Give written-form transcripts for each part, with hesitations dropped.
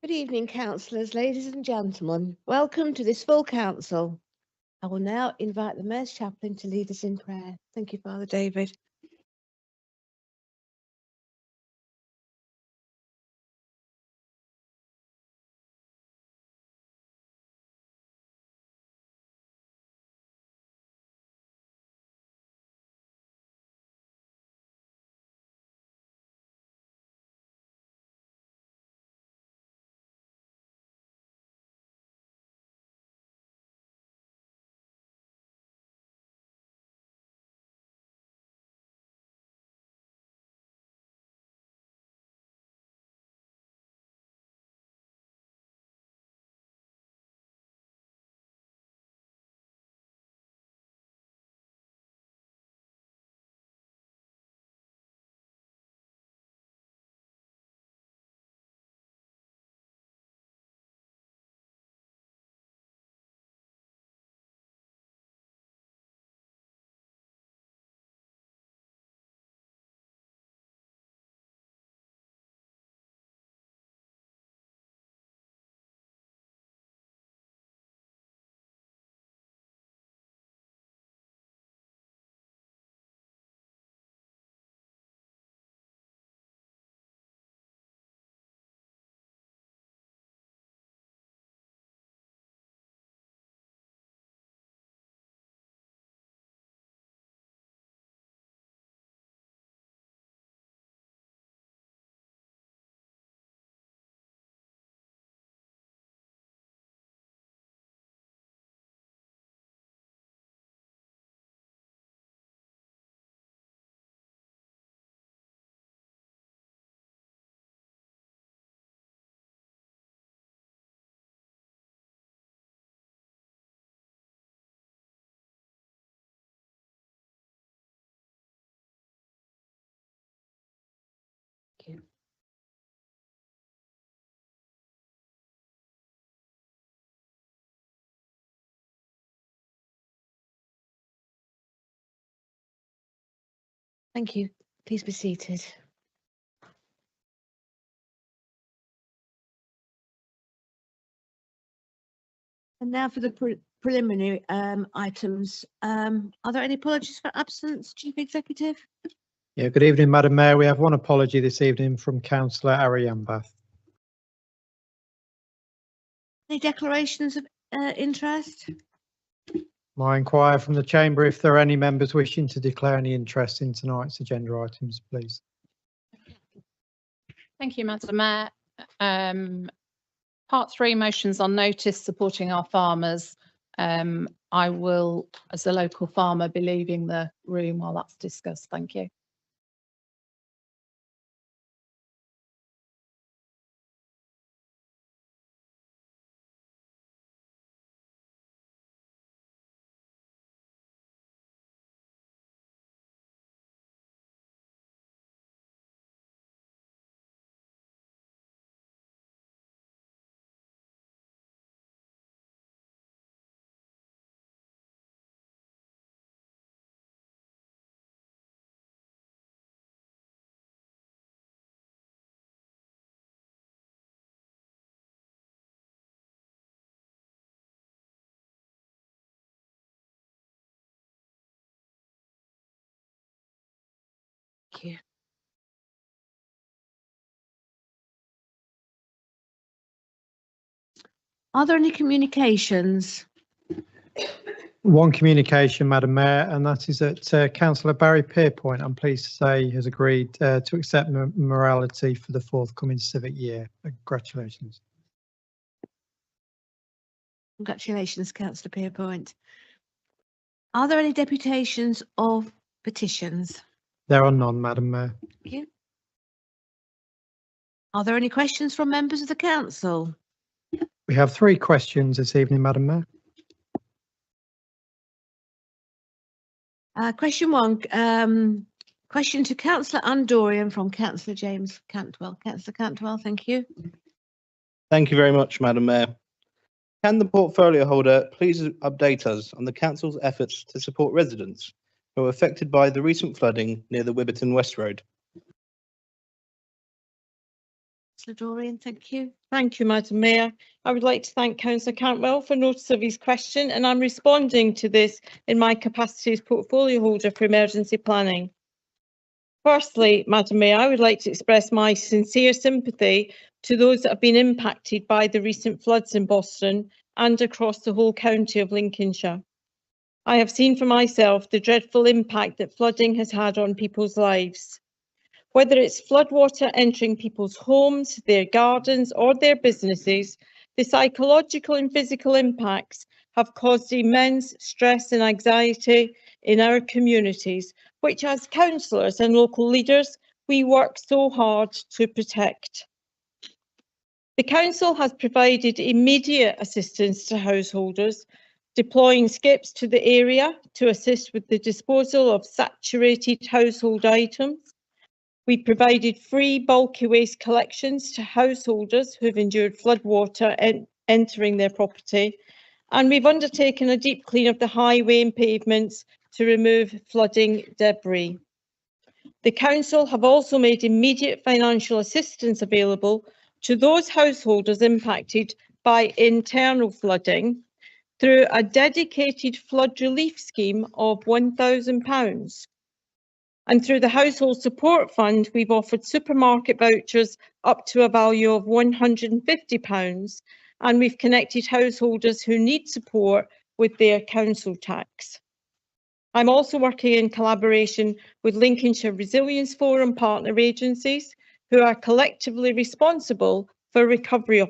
Good evening, councillors, ladies and gentlemen. Welcome to this full council. I will now invite the Mayor's Chaplain to lead us in prayer. Thank you, Father David. Thank you. Thank you. Please be seated. And now for the preliminary items. Are there any apologies for absence, Chief Executive? Yeah, good evening, Madam Mayor. We have one apology this evening from Councillor Ariambath. Any declarations of interest? I inquire from the Chamber if there are any members wishing to declare any interest in tonight's agenda items, please. Thank you, Madam Mayor. Part 3, motions on notice supporting our farmers. I will, as a local farmer, be leaving the room while that's discussed. Thank you. Thank you. Are there any communications? One communication, Madam Mayor, and that is that Councillor Barry Pierpoint, I'm pleased to say, has agreed to accept morality for the forthcoming civic year. Congratulations. Congratulations, Councillor Pierpoint. Are there any deputations of petitions? There are none, Madam Mayor. Thank you. Are there any questions from members of the council? We have 3 questions this evening, Madam Mayor. Question 1, question to Councillor Andorian from Councillor James Cantwell. Councillor Cantwell, thank you. Thank you very much, Madam Mayor. Can the portfolio holder please update us on the council's efforts to support residents who were affected by the recent flooding near the Wibberton West Road? Councillor Dorian, thank you. Thank you, Madam Mayor. I would like to thank Councillor Cantwell for notice of his question, and I'm responding to this in my capacity as portfolio holder for emergency planning. Firstly, Madam Mayor, I would like to express my sincere sympathy to those that have been impacted by the recent floods in Boston and across the whole county of Lincolnshire. I have seen for myself the dreadful impact that flooding has had on people's lives. Whether it's floodwater entering people's homes, their gardens or their businesses, the psychological and physical impacts have caused immense stress and anxiety in our communities, which as councillors and local leaders, we work so hard to protect. The council has provided immediate assistance to householders, deploying skips to the area to assist with the disposal of saturated household items. We provided free bulky waste collections to householders who've endured floodwater entering their property, and we've undertaken a deep clean of the highway and pavements to remove flooding debris. The council have also made immediate financial assistance available to those householders impacted by internal flooding through a dedicated flood relief scheme of £1,000. And through the Household Support Fund, we've offered supermarket vouchers up to a value of £150, and we've connected householders who need support with their council tax. I'm also working in collaboration with Lincolnshire Resilience Forum partner agencies who are collectively responsible for recovery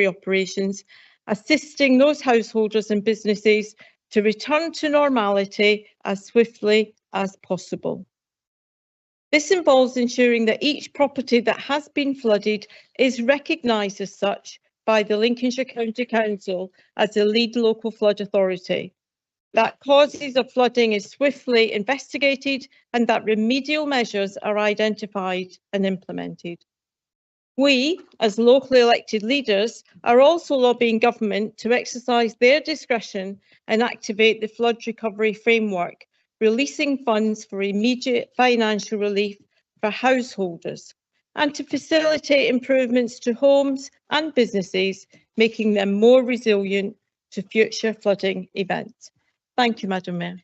operations, assisting those householders and businesses to return to normality as swiftly as possible. This involves ensuring that each property that has been flooded is recognised as such by the Lincolnshire County Council as the lead local flood authority, that causes of flooding is swiftly investigated and that remedial measures are identified and implemented. We, as locally elected leaders, are also lobbying government to exercise their discretion and activate the flood recovery framework, releasing funds for immediate financial relief for householders and to facilitate improvements to homes and businesses, making them more resilient to future flooding events. Thank you, Madam Mayor.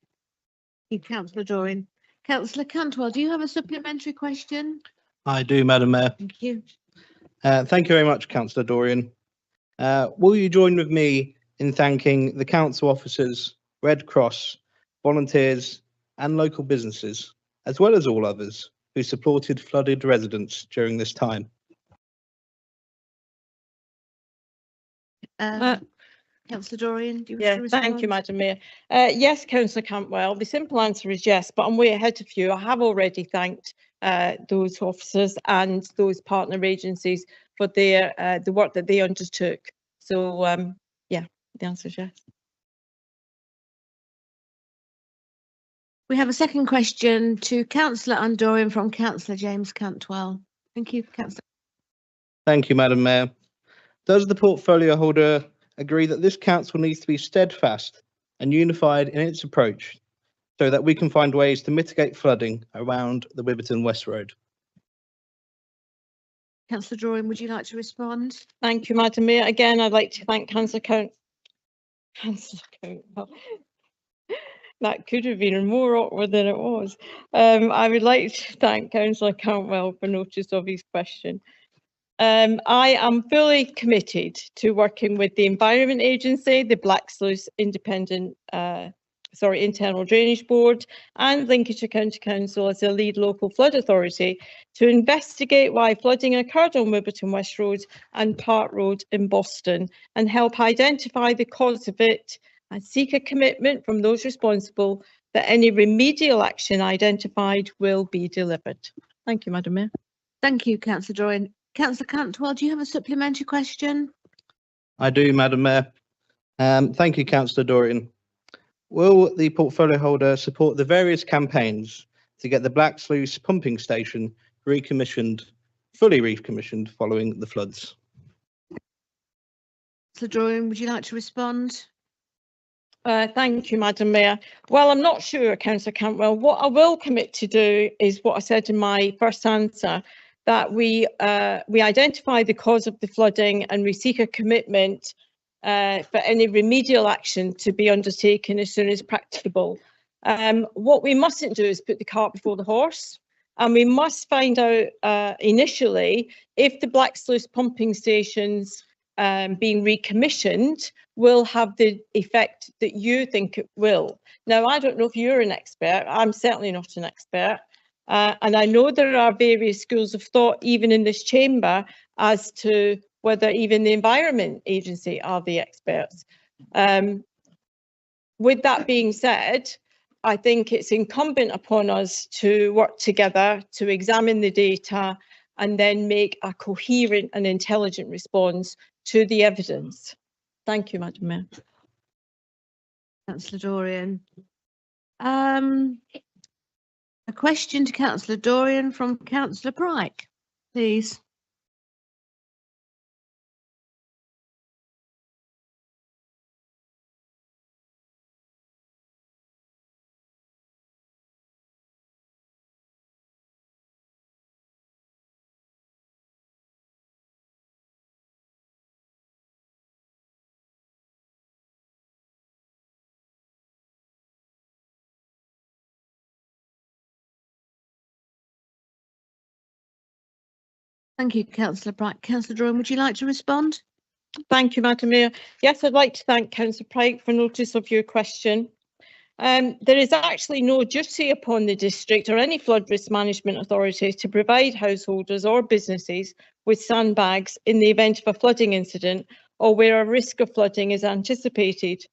Thank you, Councillor Dorian. Councillor Cantwell, do you have a supplementary question? I do, Madam Mayor. Thank you. Thank you very much, Councillor Dorian. Will you join with me in thanking the council officers, Red Cross, volunteers and local businesses, as well as all others who supported flooded residents during this time? Councillor Dorian, do you wish Yeah, to respond? thank you, Madam Mayor. Yes, Councillor Cantwell, the simple answer is yes, but I'm way ahead of you. I have already thanked those officers and those partner agencies for their the work that they undertook. So, yeah, the answer is yes. We have a second question to Councillor Undorian from Councillor James Cantwell. Thank you, Councillor. Thank you, Madam Mayor. Does the portfolio holder agree that this council needs to be steadfast and unified in its approach so that we can find ways to mitigate flooding around the Witherton West Road? Councillor Dorian, would you like to respond? Thank you, Madam Mayor. Again, I'd like to thank Councillor Cantwell. That could have been more awkward than it was. I would like to thank Councillor Cantwell for notice of his question. I am fully committed to working with the Environment Agency, the Black Sluice Internal Drainage Board and Lincolnshire County Council as a lead local flood authority to investigate why flooding occurred on Witherton West Road and Park Road in Boston and help identify the cause of it and seek a commitment from those responsible that any remedial action identified will be delivered. Thank you, Madam Mayor. Thank you, Councillor Dorian. Councillor Cantwell, do you have a supplementary question? I do, Madam Mayor. Thank you, Councillor Dorian. Will the portfolio holder support the various campaigns to get the Black Sluice pumping station fully recommissioned following the floods? Councillor Dorian, would you like to respond? Thank you, Madam Mayor. Well, I'm not sure, Councillor Cantwell. What I will commit to do is what I said in my first answer, that we identify the cause of the flooding and we seek a commitment for any remedial action to be undertaken as soon as practicable. What we mustn't do is put the cart before the horse, and we must find out initially if the Black Sluice pumping stations being recommissioned will have the effect that you think it will. Now, I don't know if you're an expert. I'm certainly not an expert. And I know there are various schools of thought, even in this chamber, as to whether even the Environment Agency are the experts. With that being said, I think it's incumbent upon us to work together to examine the data and then make a coherent and intelligent response to the evidence. Thank you, Madam Mayor. Councillor Dorian. A question to Councillor Dorian from Councillor Pryke, please. Thank you, Councillor Pryke. Councillor Dorian, would you like to respond? Thank you, Madam Mayor. Yes, I'd like to thank Councillor Pryke for notice of your question. There is actually no duty upon the district or any flood risk management authority to provide householders or businesses with sandbags in the event of a flooding incident or where a risk of flooding is anticipated.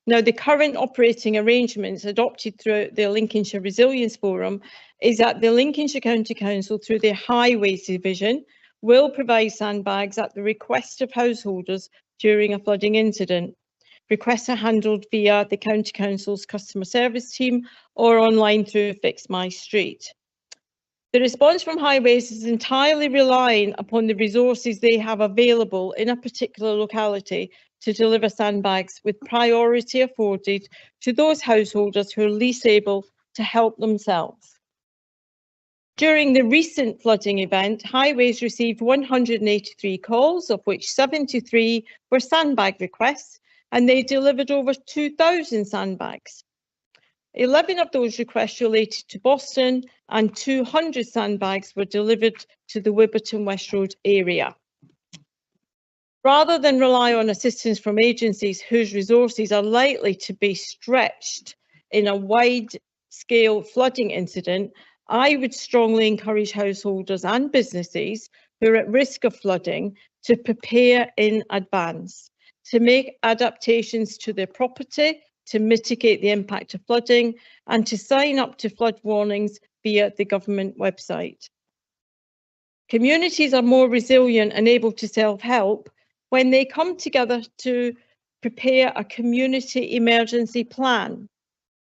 Now, the current operating arrangements adopted through the Lincolnshire Resilience Forum is that the Lincolnshire County Council, through their Highways Division, will provide sandbags at the request of householders during a flooding incident. Requests are handled via the County Council's customer service team or online through Fix My Street. The response from Highways is entirely relying upon the resources they have available in a particular locality to deliver sandbags, with priority afforded to those householders who are least able to help themselves. During the recent flooding event, Highways received 183 calls, of which 73 were sandbag requests, and they delivered over 2,000 sandbags. 11 of those requests related to Boston, and 200 sandbags were delivered to the Wibberton West Road area. Rather than rely on assistance from agencies whose resources are likely to be stretched in a wide-scale flooding incident, I would strongly encourage householders and businesses who are at risk of flooding to prepare in advance, to make adaptations to their property to mitigate the impact of flooding, and to sign up to flood warnings via the government website. Communities are more resilient and able to self-help when they come together to prepare a community emergency plan.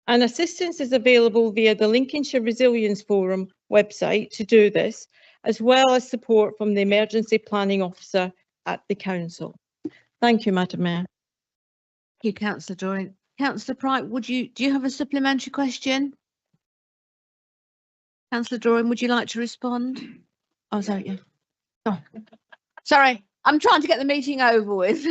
And assistance is available via the Lincolnshire Resilience Forum website to do this, as well as support from the Emergency Planning Officer at the Council. Thank you, Madam Mayor. Thank you, Councillor Dorian. Councillor Pryke, do you have a supplementary question? Councillor Dorian, would you like to respond? Oh, sorry. Yeah. Oh. Sorry, I'm trying to get the meeting over with.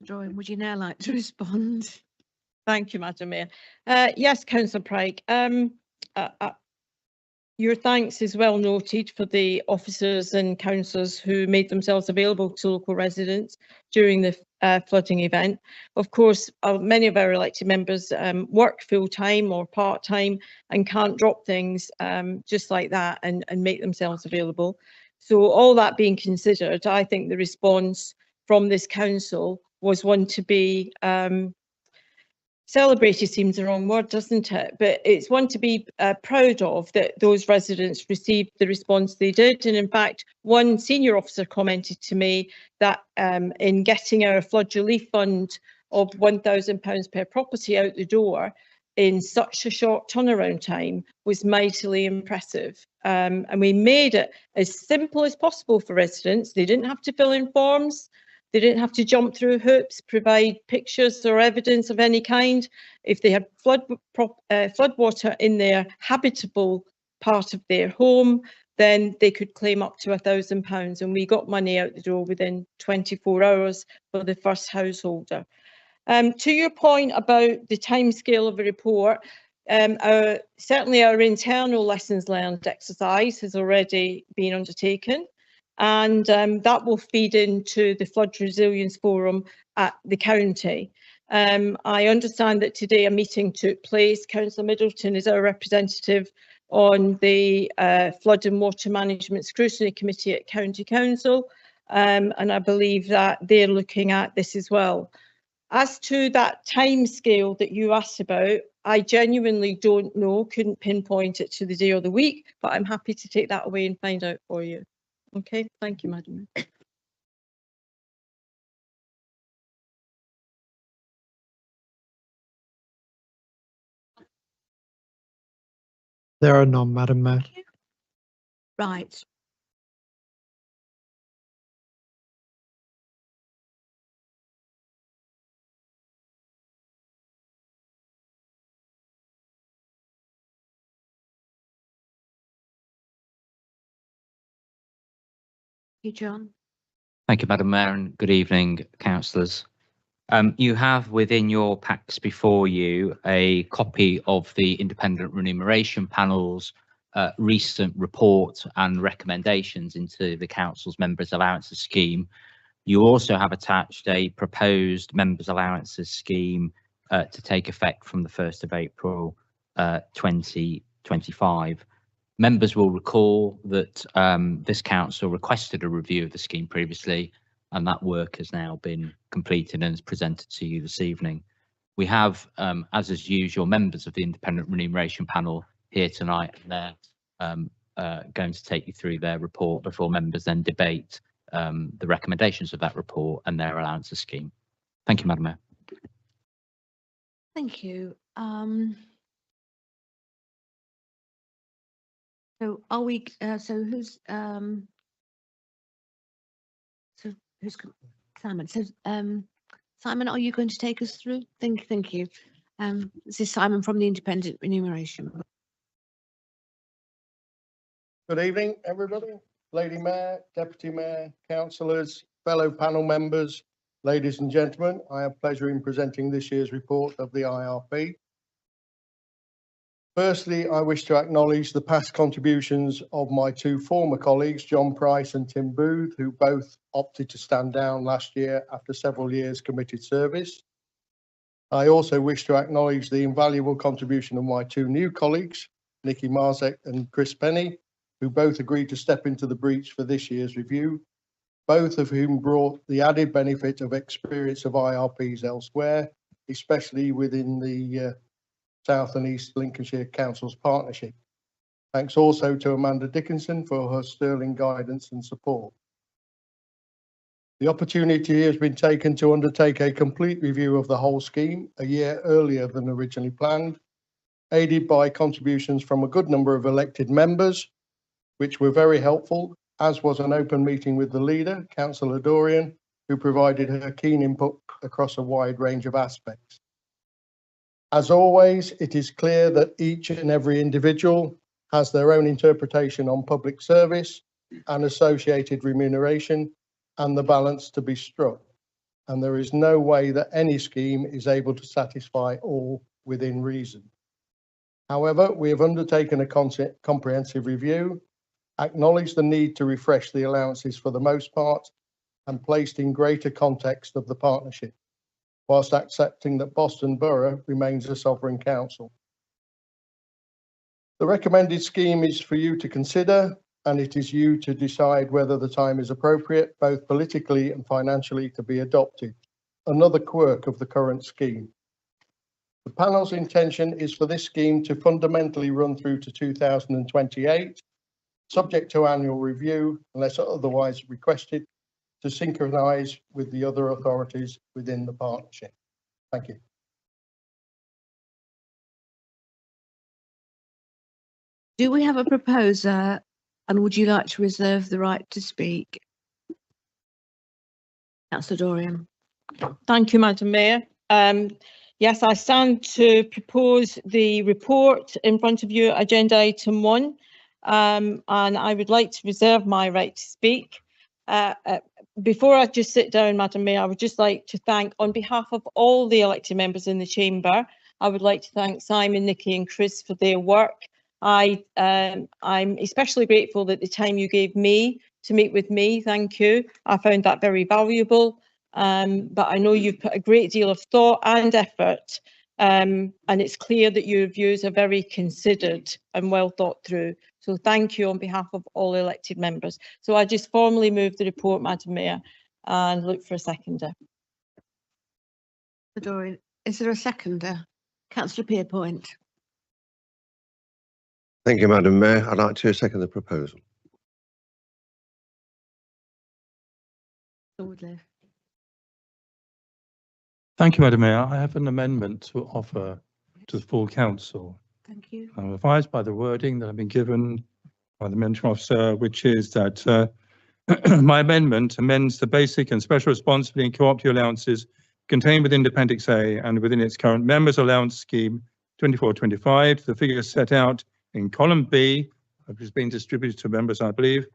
Dorian, would you now like to respond? Thank you, Madam Mayor. Yes, Councillor Pryke. Your thanks is well noted for the officers and councillors who made themselves available to local residents during the flooding event. Of course, many of our elected members work full-time or part-time and can't drop things just like that and make themselves available. So all that being considered, I think the response from this council was one to be celebrated seems the wrong word, doesn't it? But it's one to be proud of, that those residents received the response they did. And in fact, one senior officer commented to me that in getting our flood relief fund of £1,000 per property out the door in such a short turnaround time was mightily impressive. And we made it as simple as possible for residents. They didn't have to fill in forms. They didn't have to jump through hoops, provide pictures or evidence of any kind. If they had flood water in their habitable part of their home, then they could claim up to £1,000. And we got money out the door within 24 hours for the first householder. To your point about the timescale of a report, certainly our internal lessons learned exercise has already been undertaken. And that will feed into the Flood Resilience Forum at the county. I understand that today a meeting took place. Councillor Middleton is our representative on the Flood and Water Management Scrutiny Committee at County Council, and I believe that they're looking at this as well. As to that timescale that you asked about, I genuinely don't know, couldn't pinpoint it to the day or the week, but I'm happy to take that away and find out for you. Okay, thank you, Madam Mayor. There are none, Madam Mayor. Right. You, John. Thank you, Madam Mayor, and good evening, councillors. You have within your packs before you a copy of the Independent Remuneration Panel's recent report and recommendations into the Council's Members' Allowances Scheme. You also have attached a proposed Members' Allowances Scheme to take effect from the 1st of April 2025. Members will recall that this council requested a review of the scheme previously, and that work has now been completed and is presented to you this evening. We have, as is usual, members of the Independent Remuneration Panel here tonight, and they're going to take you through their report before members then debate the recommendations of that report and their allowances scheme. Thank you, Madam Mayor. Thank you. So are we, so who's Simon? So Simon, are you going to take us through? Thank you. This is Simon from the Independent Remuneration. Good evening, everybody. Lady Mayor, Deputy Mayor, councillors, fellow panel members, ladies and gentlemen, I have pleasure in presenting this year's report of the IRP. Firstly, I wish to acknowledge the past contributions of my two former colleagues, John Price and Tim Booth, who both opted to stand down last year after several years committed service. I also wish to acknowledge the invaluable contribution of my two new colleagues, Nikki Marzek and Chris Penny, who both agreed to step into the breach for this year's review, both of whom brought the added benefit of experience of IRPs elsewhere, especially within the South and East Lincolnshire Council's partnership. Thanks also to Amanda Dickinson for her sterling guidance and support. The opportunity has been taken to undertake a complete review of the whole scheme a year earlier than originally planned, aided by contributions from a good number of elected members, which were very helpful, as was an open meeting with the leader, Councillor Dorian, who provided her keen input across a wide range of aspects. As always, it is clear that each and every individual has their own interpretation on public service and associated remuneration and the balance to be struck. and there is no way that any scheme is able to satisfy all within reason. However, we have undertaken a comprehensive review, acknowledged the need to refresh the allowances for the most part, and placed in greater context of the partnership, whilst accepting that Boston Borough remains a sovereign council. The recommended scheme is for you to consider, and it is you to decide whether the time is appropriate, both politically and financially, to be adopted. Another quirk of the current scheme. The panel's intention is for this scheme to fundamentally run through to 2028, subject to annual review, unless otherwise requested, to synchronise with the other authorities within the partnership. Thank you. Do we have a proposer, and would you like to reserve the right to speak? Councillor Dorian. Thank you, Madam Mayor. Yes, I stand to propose the report in front of you, agenda item 1, and I would like to reserve my right to speak. Before I just sit down, Madam Mayor, I would just like to thank, on behalf of all the elected members in the chamber, I would like to thank Simon, Nikki and Chris for their work. I'm especially grateful that the time you gave me to meet with me, thank you. I found that very valuable. But I know you've put a great deal of thought and effort, and it's clear that your views are very considered and well thought through. So thank you on behalf of all elected members. So I just formally move the report, Madam Mayor, and look for a seconder. Dorian, is there a seconder? Councillor Pierpoint. Thank you, Madam Mayor. I'd like to second the proposal. Woodliffe. Thank you, Madam Mayor. I have an amendment to offer to the full council. Thank you. I'm advised by the wording that I've been given by the mentor officer, which is that my amendment amends the basic and special responsibility and cooperative allowances contained within Appendix A and within its current members' allowance scheme 24-25. The figures set out in column B, which has been distributed to members, I believe,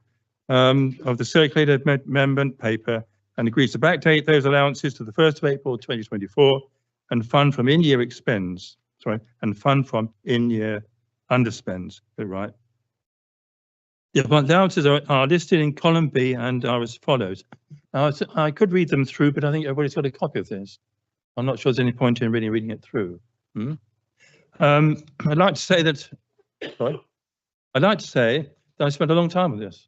of the circulated amendment paper, and agrees to backdate those allowances to the 1st of April 2024 and fund from in-year expends, and fund from in-year underspends. Right. The allowances are listed in column B and are as follows. Now, I could read them through, but I think everybody's got a copy of this. I'm not sure there's any point in really reading it through. I'd like to say that I spent a long time with this.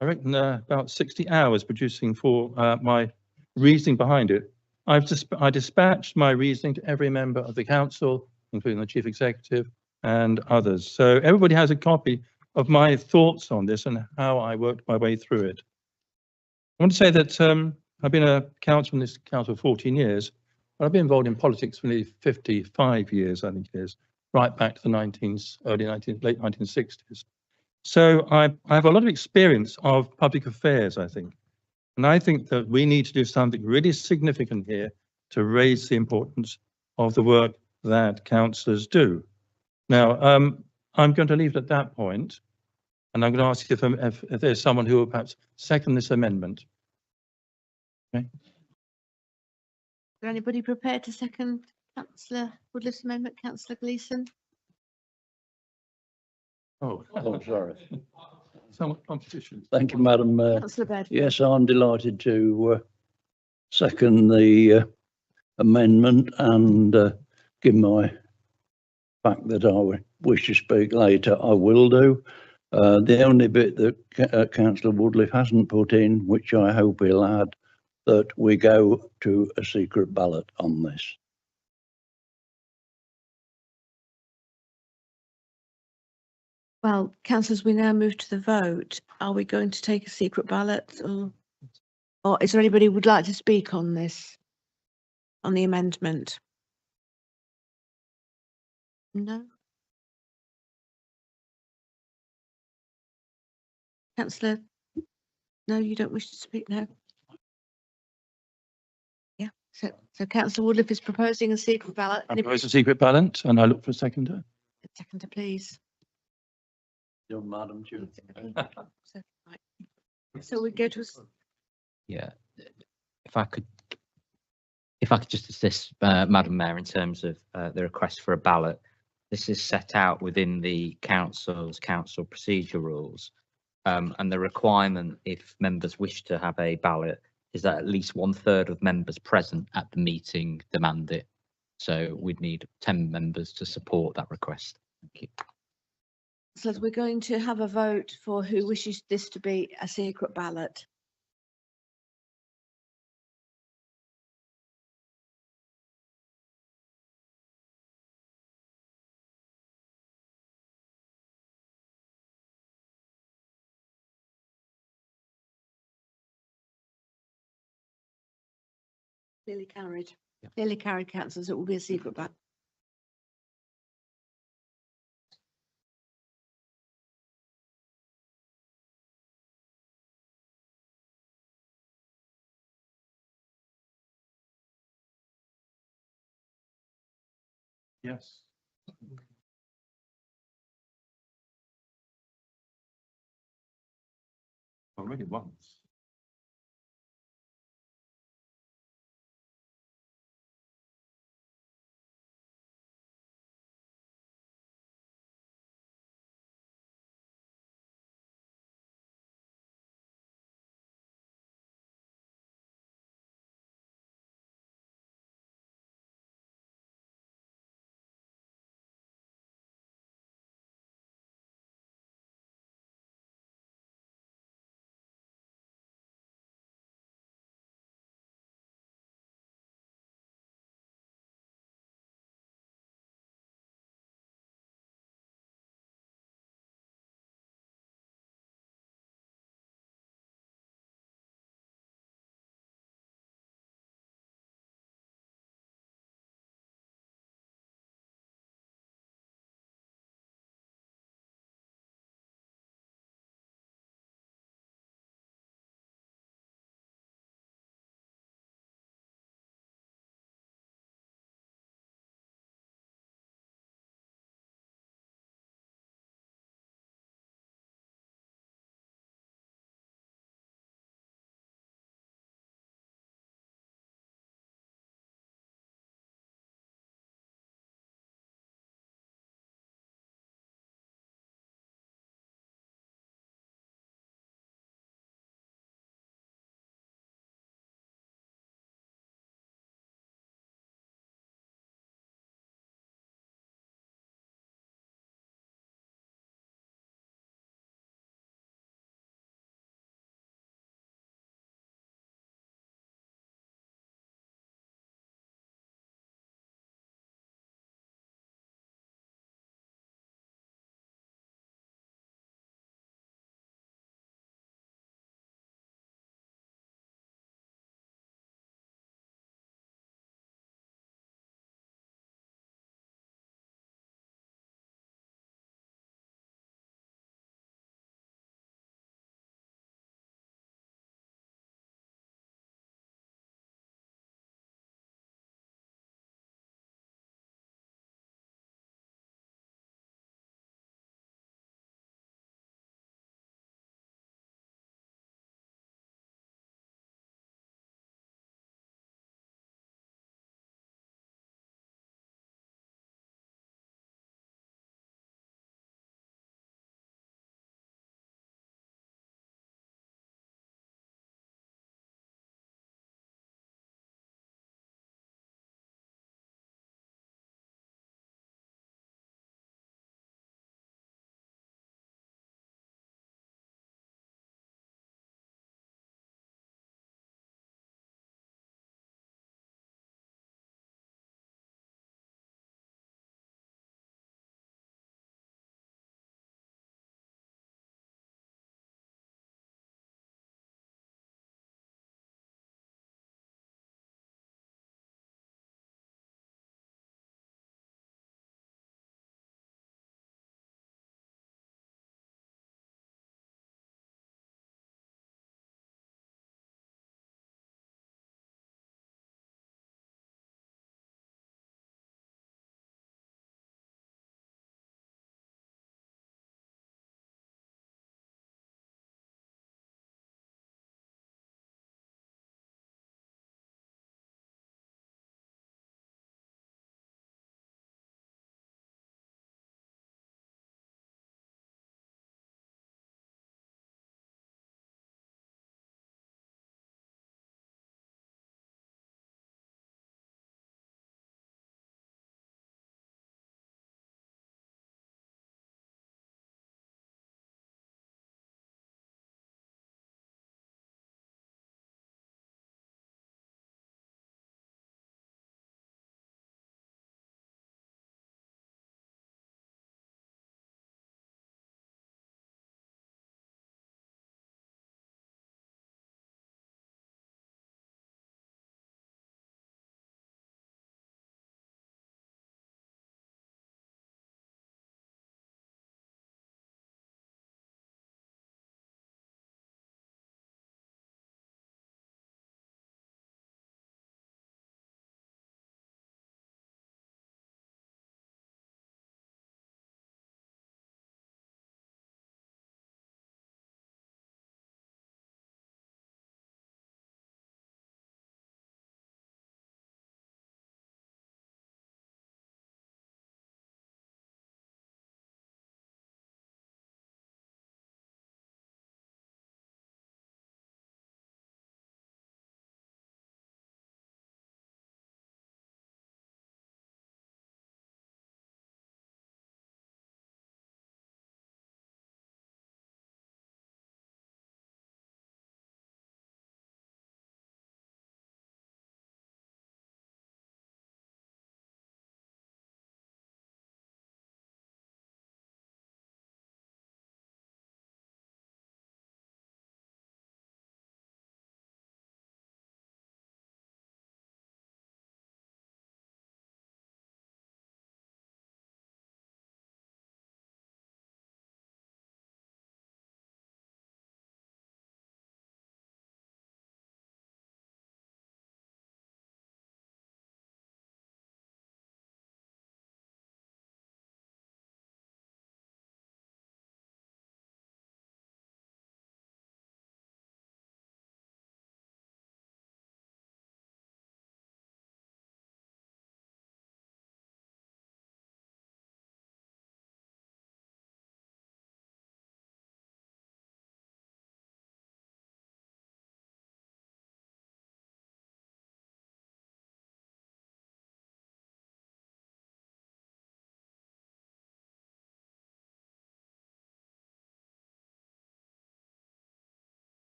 I reckon about 60 hours producing for my reasoning behind it. I dispatched my reasoning to every member of the council, including the chief executive and others. So everybody has a copy of my thoughts on this and how I worked my way through it. I want to say that I've been a councillor in this council for 14 years, but I've been involved in politics for nearly 55 years, I think it is, right back to the late 1960s. So I have a lot of experience of public affairs, I think. And I think that we need to do something really significant here to raise the importance of the work that councillors do. Now, I'm going to leave it at that point, and I'm going to ask if there's someone who will perhaps second this amendment. Okay. Is there anybody prepared to second Councillor Woodliffe's amendment? Councillor Gleeson. Oh, sorry. Somewhat competition. Thank you, Madam Mayor. Councillor Bedford. Yes, I'm delighted to second the amendment and give my fact that I wish to speak later. I will do. The only bit that Councillor Woodliffe hasn't put in, which I hope he'll add, that we go to a secret ballot on this. Well, councillors, we now move to the vote. Are we going to take a secret ballot, or is there anybody who would like to speak on this, on the amendment? No. Councillor, no, you don't wish to speak now. Yeah, so Councillor Woodliffe is proposing a secret ballot. I propose a secret ballot, and I look for a seconder. Seconder, please. Madam Chair. So we go to. Yeah, if I could If I could just assist, Madam Mayor, in terms of the request for a ballot, this is set out within the council procedure rules. And the requirement, if members wish to have a ballot, is that at least 1/3 of members present at the meeting demand it. So we'd need 10 members to support that request. Thank you. So we're going to have a vote for who wishes this to be a secret ballot. Clearly carried. Yeah. Clearly carried, councillors. It will be a secret ballot. Yes. Already once.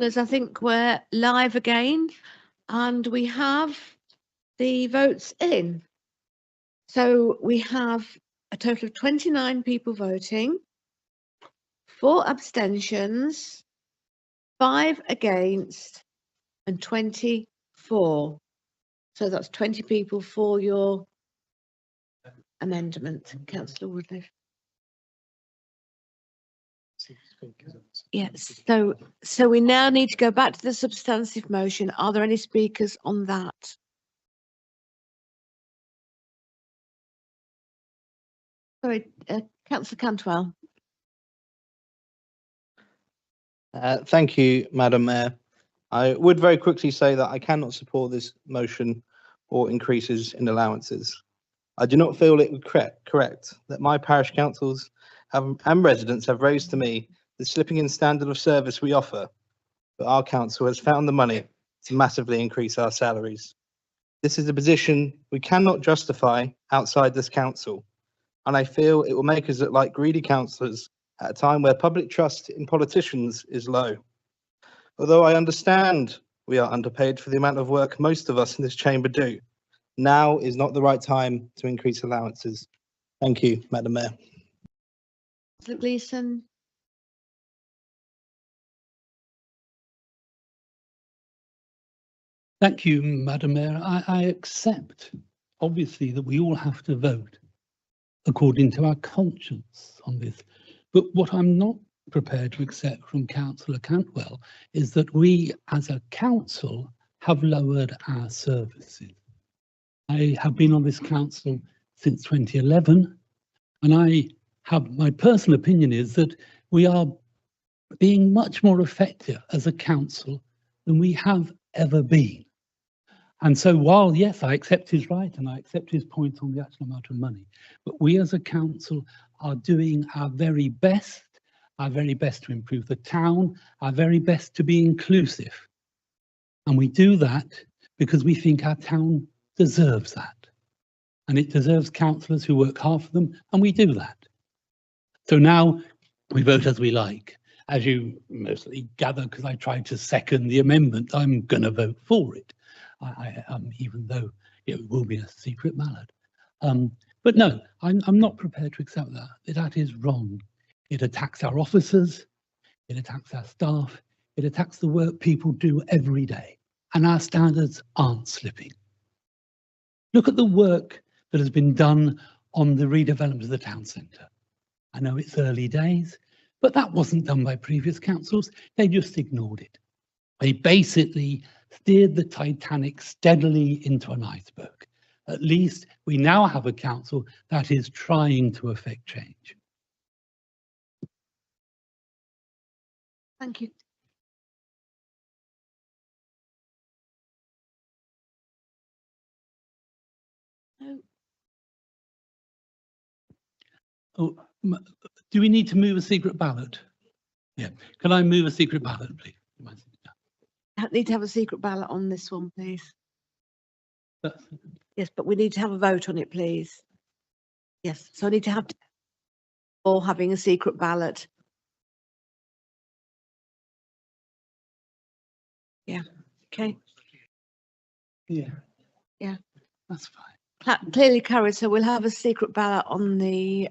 Because I think we're live again and we have the votes in. So we have a total of 29 people voting, 4 abstentions, 5 against and 24. So that's 20 people for your amendment, Councillor Woodliffe. Yes, so we now need to go back to the substantive motion. Are there any speakers on that? Sorry, Councillor Cantwell. Thank you, Madam Mayor. I would very quickly say that I cannot support this motion or increases in allowances. I do not feel it would correct that my parish councils and residents have raised to me the slipping in standard of service we offer, but our council has found the money to massively increase our salaries. This is a position we cannot justify outside this council, and I feel it will make us look like greedy councillors at a time where public trust in politicians is low. Although I understand we are underpaid for the amount of work most of us in this chamber do, now is not the right time to increase allowances. Thank you, Madam Mayor. Councillor Gleeson. Thank you, Madam Mayor. I accept, obviously, that we all have to vote according to our conscience on this. But what I'm not prepared to accept from Councillor Cantwell is that we, as a council, have lowered our services. I have been on this council since 2011, and my personal opinion is that we are being much more effective as a council than we have ever been. And so while, yes, I accept his right and I accept his point on the actual amount of money, but we as a council are doing our very best to improve the town, our very best to be inclusive. And we do that because we think our town deserves that. And it deserves councillors who work hard for them, and we do that. So now we vote as we like. As you mostly gather, because I tried to second the amendment, I'm going to vote for it. Even though it will be a secret ballot. But no, I'm not prepared to accept that. That is wrong. It attacks our officers, it attacks our staff, it attacks the work people do every day. And our standards aren't slipping. Look at the work that has been done on the redevelopment of the town centre. I know it's early days, but that wasn't done by previous councils. They just ignored it. They basically steered the Titanic steadily into an iceberg. At least we now have a council that is trying to effect change. Thank you. No. Oh, do we need to move a secret ballot? Yeah. Can I move a secret ballot, please? I need to have a secret ballot on this one, please. Yes, but we need to have a vote on it, please. Yes, so I need to have or having a secret ballot. Yeah, okay. Yeah. Yeah. That's fine. Clearly carried, so we'll have a secret ballot on the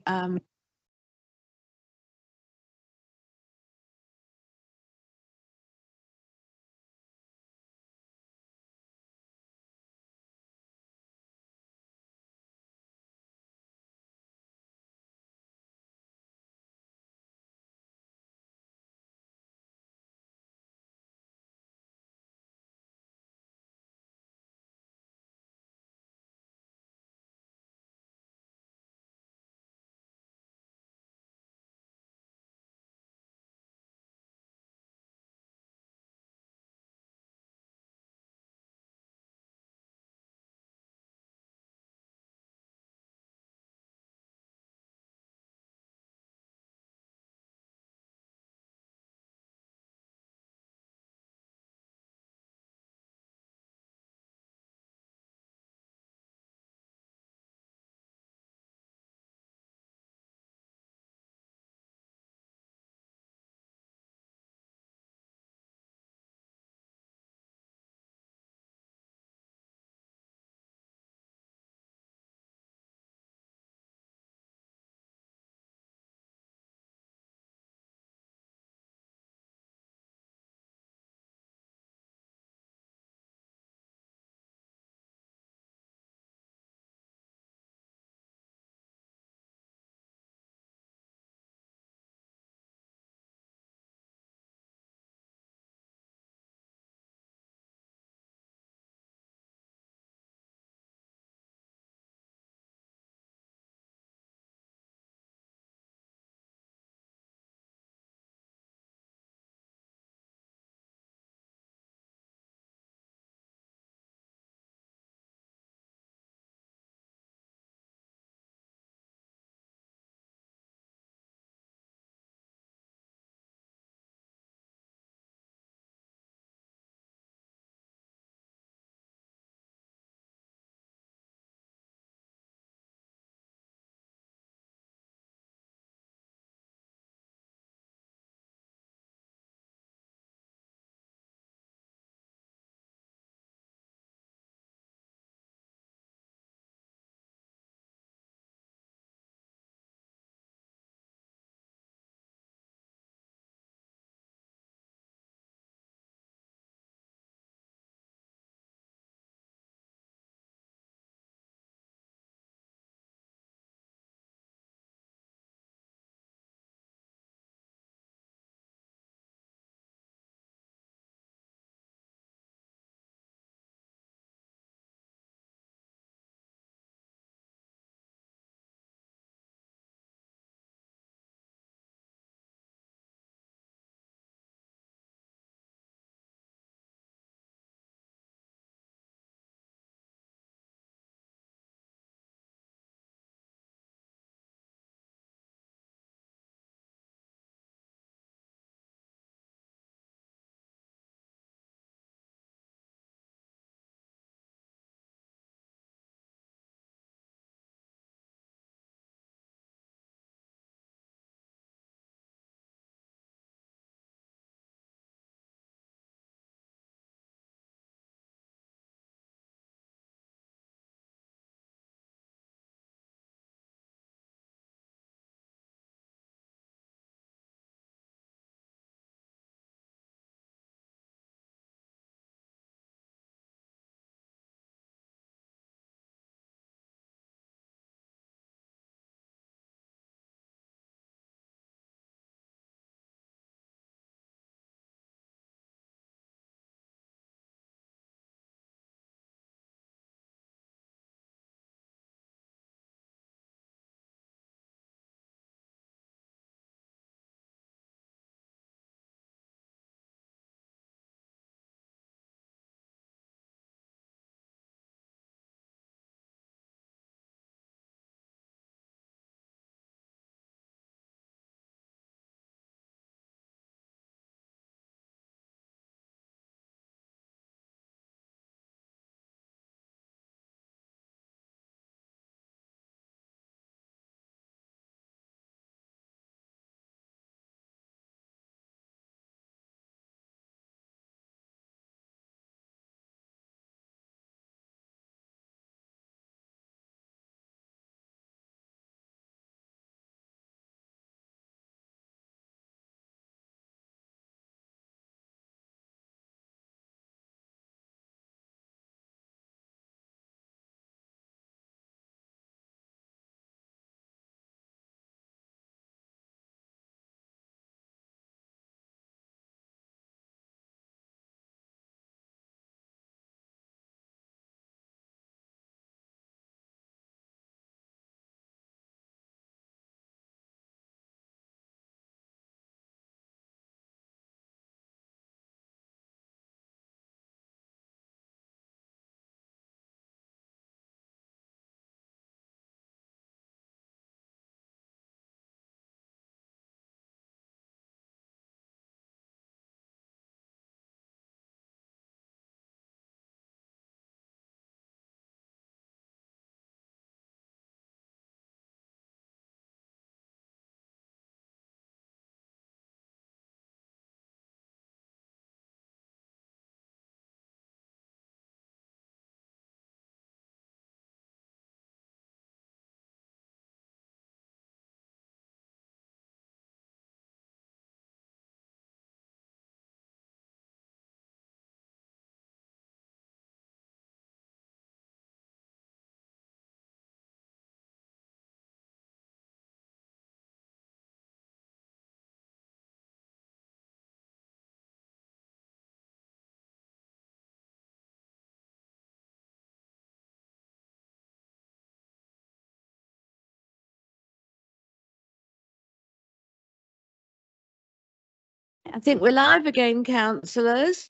I think we're live again, councillors.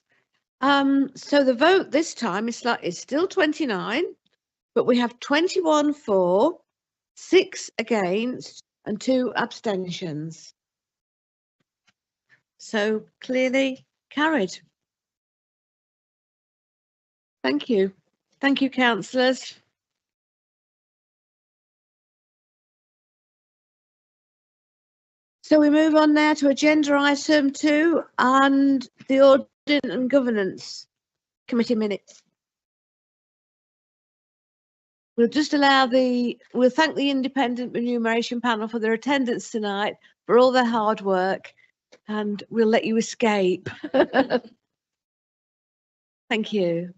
So the vote this time is still 29, but we have 21 for, 6 against, and 2 abstentions. So clearly carried. Thank you. Thank you, councillors. So we move on now to agenda item 2 and the Audit and Governance Committee minutes. We'll thank the Independent Remuneration Panel for their attendance tonight, for all their hard work, and we'll let you escape. Thank you.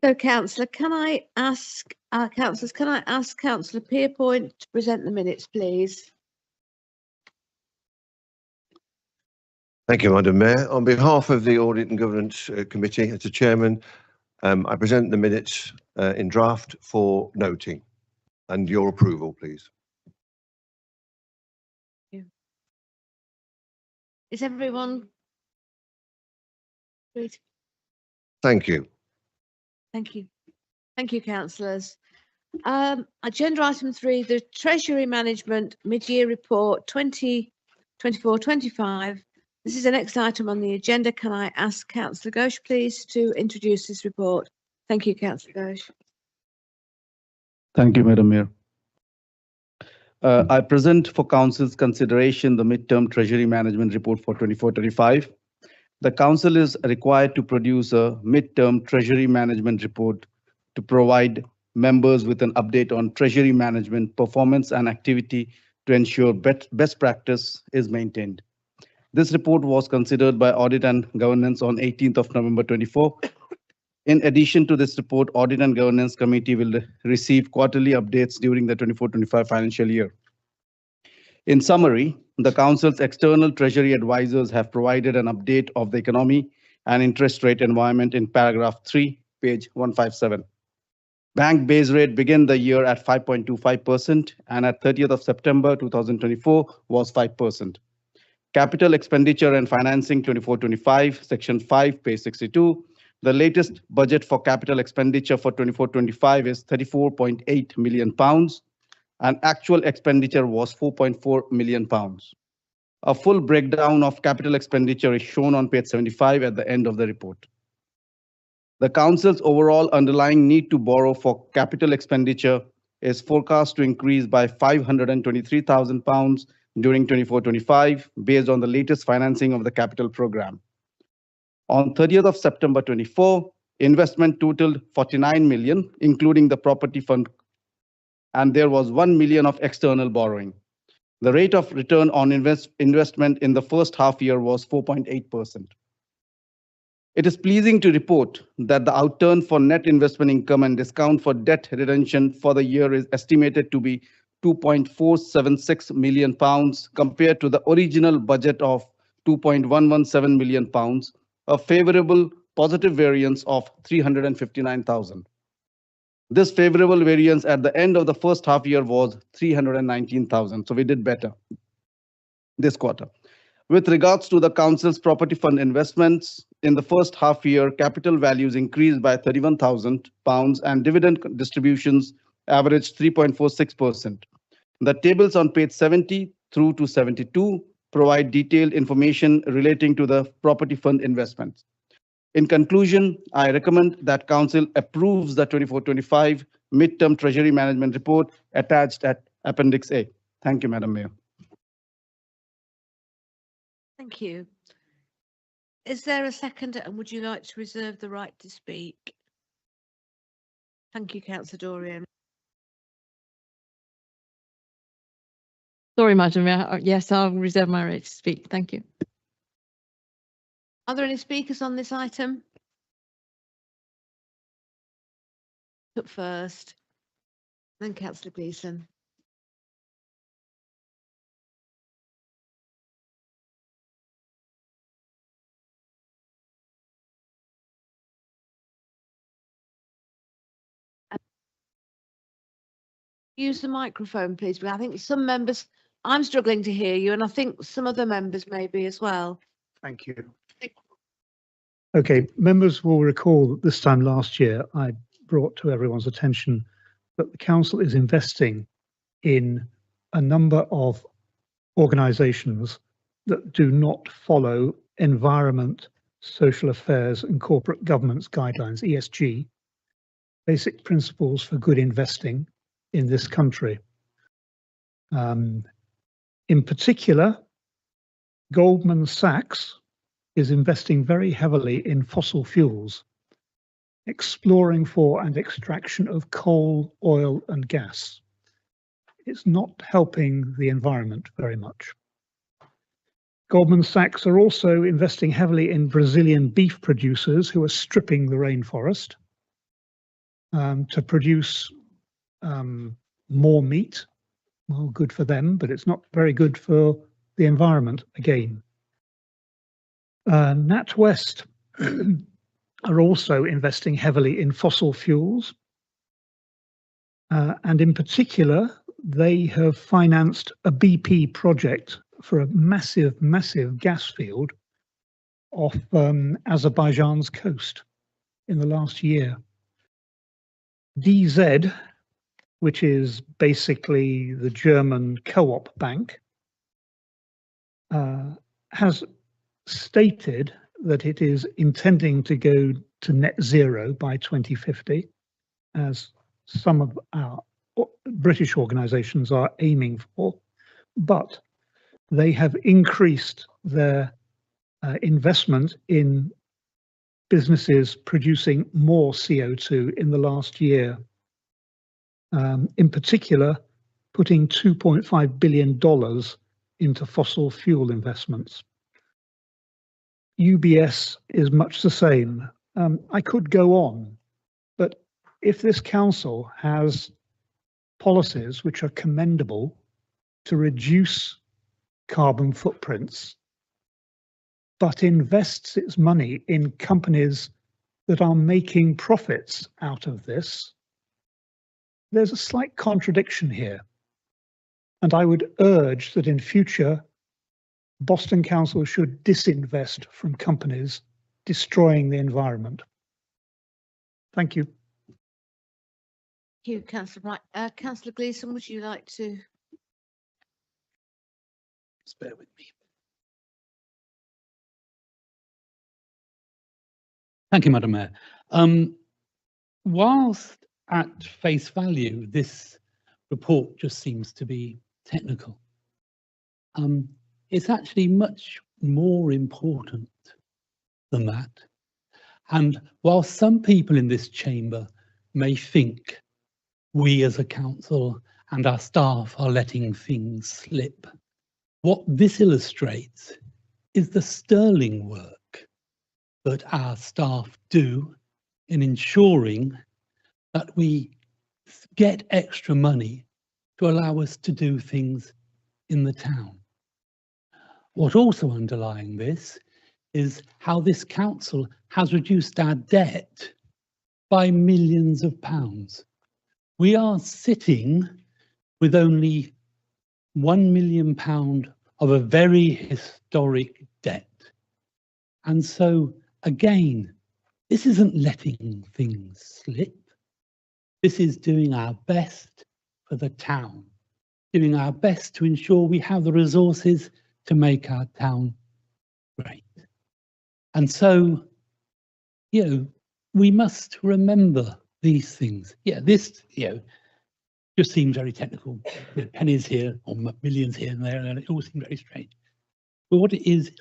So, councillor, can I ask Councillor Pierpoint to present the minutes, please? Thank you, Madam Mayor. On behalf of the Audit and Governance Committee, as the chairman, I present the minutes in draft for noting and your approval, please. Is everyone? Great. Thank you. Thank you. Thank you, councillors. Agenda item 3, the Treasury Management Mid-Year Report 2024-25. This is the next item on the agenda. Can I ask Councillor Ghosh, please, to introduce this report? Thank you, Councillor Ghosh. Thank you, Madam Mayor. I present for Council's consideration the Midterm Treasury Management Report for 24-25. The Council is required to produce a Midterm Treasury Management Report to provide members with an update on Treasury Management performance and activity to ensure best practice is maintained. This report was considered by Audit and Governance on 18th of November 24. In addition to this report, Audit and Governance Committee will receive quarterly updates during the 24-25 financial year. In summary, the Council's external Treasury advisors have provided an update of the economy and interest rate environment in paragraph 3, page 157. Bank base rate began the year at 5.25% and at 30th of September 2024 was 5%. Capital Expenditure and Financing 24-25, section 5, page 62. The latest budget for capital expenditure for 24-25 is £34.8 million, and actual expenditure was £4.4 million. A full breakdown of capital expenditure is shown on page 75 at the end of the report. The Council's overall underlying need to borrow for capital expenditure is forecast to increase by £523,000 during 24-25 based on the latest financing of the capital program. On 30th of September 24, investment totaled 49 million, including the property fund, and there was 1 million of external borrowing. The rate of return on investment in the first half year was 4.8%. It is pleasing to report that the outturn for net investment income and discount for debt redemption for the year is estimated to be £2.476 million compared to the original budget of £2.117 million, a favorable positive variance of 359,000. This favorable variance at the end of the first half year was 319,000. So we did better this quarter. With regards to the Council's property fund investments, in the first half year, capital values increased by £31,000 and dividend distributions averaged 3.46%. The tables on page 70 through to 72 provide detailed information relating to the property fund investments. In conclusion, I recommend that Council approves the 24-25 Midterm Treasury Management Report attached at Appendix A. Thank you, Madam Mayor. Thank you. Is there a seconder, and would you like to reserve the right to speak? Thank you, Councillor Dorian. Sorry, Madam Mayor. Yes, I'll reserve my right to speak. Thank you. Are there any speakers on this item? Up first, then Councillor Gleeson. use the microphone, please? Because I think some members, I'm struggling to hear you, and I think some other members may be as well. Thank you. Okay, members will recall that this time last year, I brought to everyone's attention that the council is investing in a number of organisations that do not follow environment, social affairs and corporate governance guidelines, ESG, basic principles for good investing in this country. In particular, Goldman Sachs is investing very heavily in fossil fuels, exploring for and extraction of coal, oil and gas. It's not helping the environment very much. Goldman Sachs are also investing heavily in Brazilian beef producers who are stripping the rainforest to produce more meat. Well, good for them, but it's not very good for the environment again. NatWest are also investing heavily in fossil fuels. And in particular, they have financed a BP project for a massive, massive gas field off Azerbaijan's coast in the last year. DZ, which is basically the German co-op bank, has stated that it is intending to go to net zero by 2050, as some of our British organisations are aiming for, but they have increased their investment in businesses producing more CO2 in the last year. In particular, putting $2.5 billion into fossil fuel investments. UBS is much the same. I could go on, but if this council has policies which are commendable to reduce carbon footprints, but invests its money in companies that are making profits out of this, there's a slight contradiction here. And I would urge that in future, Boston Council should disinvest from companies destroying the environment. Thank you. Thank you, Councillor Wright. Councillor Gleeson, would you like to? Just bear with me. Thank you, Madam Mayor. Whilst at face value, this report just seems to be technical, it's actually much more important than that. And while some people in this chamber may think we as a council and our staff are letting things slip, what this illustrates is the sterling work that our staff do in ensuring that we get extra money to allow us to do things in the town. What also underlying this is how this council has reduced our debt by millions of pounds. We are sitting with only £1 million of a very historic debt. And so, again, this isn't letting things slip. This is doing our best for the town, doing our best to ensure we have the resources to make our town great. And so, you know, we must remember these things. Yeah, this, you know, just seems very technical. You know, pennies here or millions here and there, and it all seems very strange. But what it is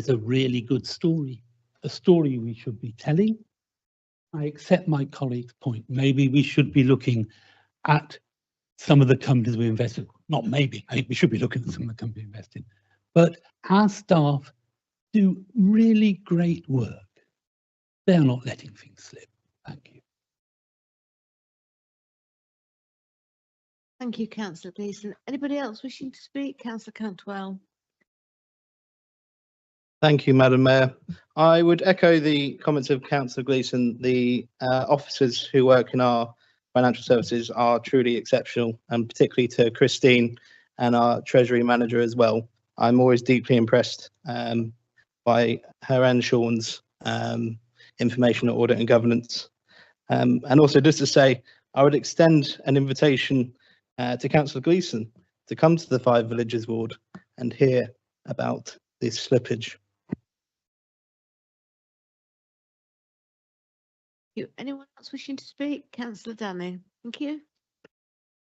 a really good story, a story we should be telling. I accept my colleague's point. Maybe we should be looking at some of the companies we invested. Not maybe, I think we should be looking at some of the companies we invested. But our staff do really great work. They are not letting things slip. Thank you. Thank you, Councillor Gleeson. Anybody else wishing to speak? Councillor Cantwell. Thank you, Madam Mayor. I would echo the comments of Councillor Gleeson. The officers who work in our financial services are truly exceptional, and particularly to Christine and our Treasury Manager as well. I'm always deeply impressed by her and Sean's information audit and governance. And also just to say, I would extend an invitation to Councillor Gleeson to come to the Five Villages ward and hear about this slippage. Anyone else wishing to speak? Councillor Danny, thank you.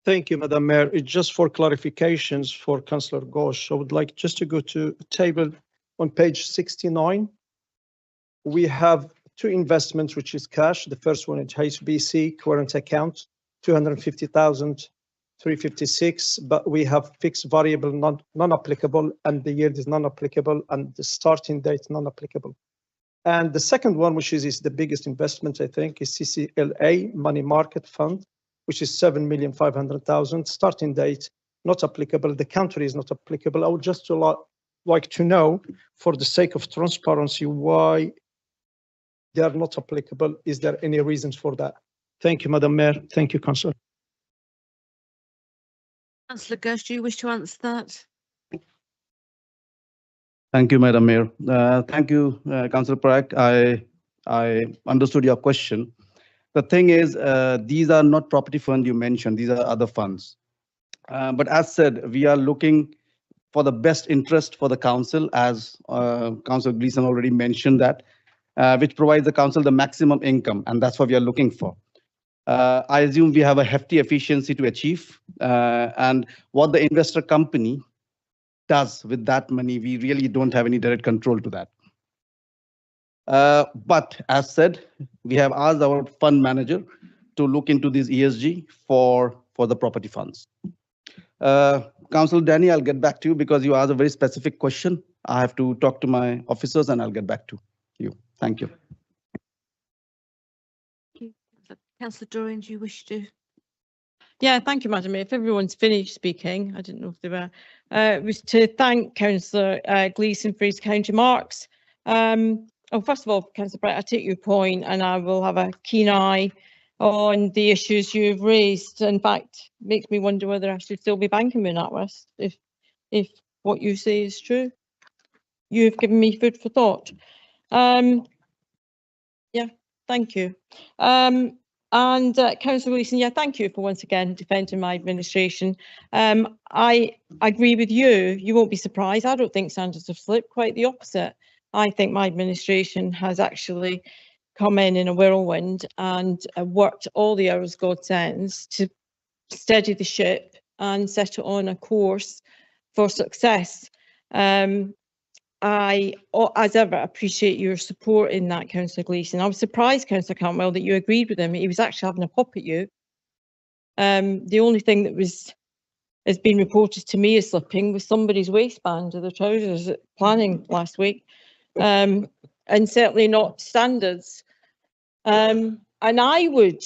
Thank you, Madam Mayor. It's just for clarifications for Councillor Ghosh. I would like just to go to a table on page 69. We have two investments, which is cash. The first one is HSBC current account, 250,356, but we have fixed variable non-applicable, and the yield is non-applicable, and the starting date non-applicable. And the second one, which is the biggest investment, I think, is CCLA money market fund, which is 7,500,000. Starting date not applicable. The country is not applicable. I would just like to know, for the sake of transparency, why they are not applicable. Is there any reasons for that? Thank you, Madam Mayor. Thank you, Councillor. Councillor Ghosh, do you wish to answer that? Thank you, Madam Mayor. Thank you, Councillor Parak. I understood your question. The thing is, these are not property fund you mentioned. These are other funds. But as said, we are looking for the best interest for the council, as Councillor Gleeson already mentioned that, which provides the council the maximum income, and that's what we are looking for. I assume we have a hefty efficiency to achieve, and what the investor company does with that money, we really don't have any direct control to that. But as said, we have asked our fund manager to look into this ESG for the property funds. Councillor Danny, I'll get back to you because you asked a very specific question. I have to talk to my officers and I'll get back to you. Thank you. Councillor Dorian, do you wish to? Yeah, thank you, Madam Mayor. If everyone's finished speaking, I didn't know if they were. It was to thank Councillor Gleeson for his kind remarks. First of all, Councillor Bright, I take your point and I will have a keen eye on the issues you've raised. In fact, it makes me wonder whether I should still be banking with NatWest if what you say is true. You've given me food for thought. Yeah, thank you. And Councillor Gleeson, yeah, thank you for once again defending my administration. I agree with you. You won't be surprised. I don't think standards have slipped. Quite the opposite. I think my administration has actually come in a whirlwind and worked all the hours God sends to steady the ship and set it on a course for success. I, as ever, appreciate your support in that, Councillor Gleeson. I was surprised, Councillor Cantwell, that you agreed with him. He was actually having a pop at you. The only thing that has been reported to me as slipping was somebody's waistband or the trousers at planning last week, and certainly not standards. And I would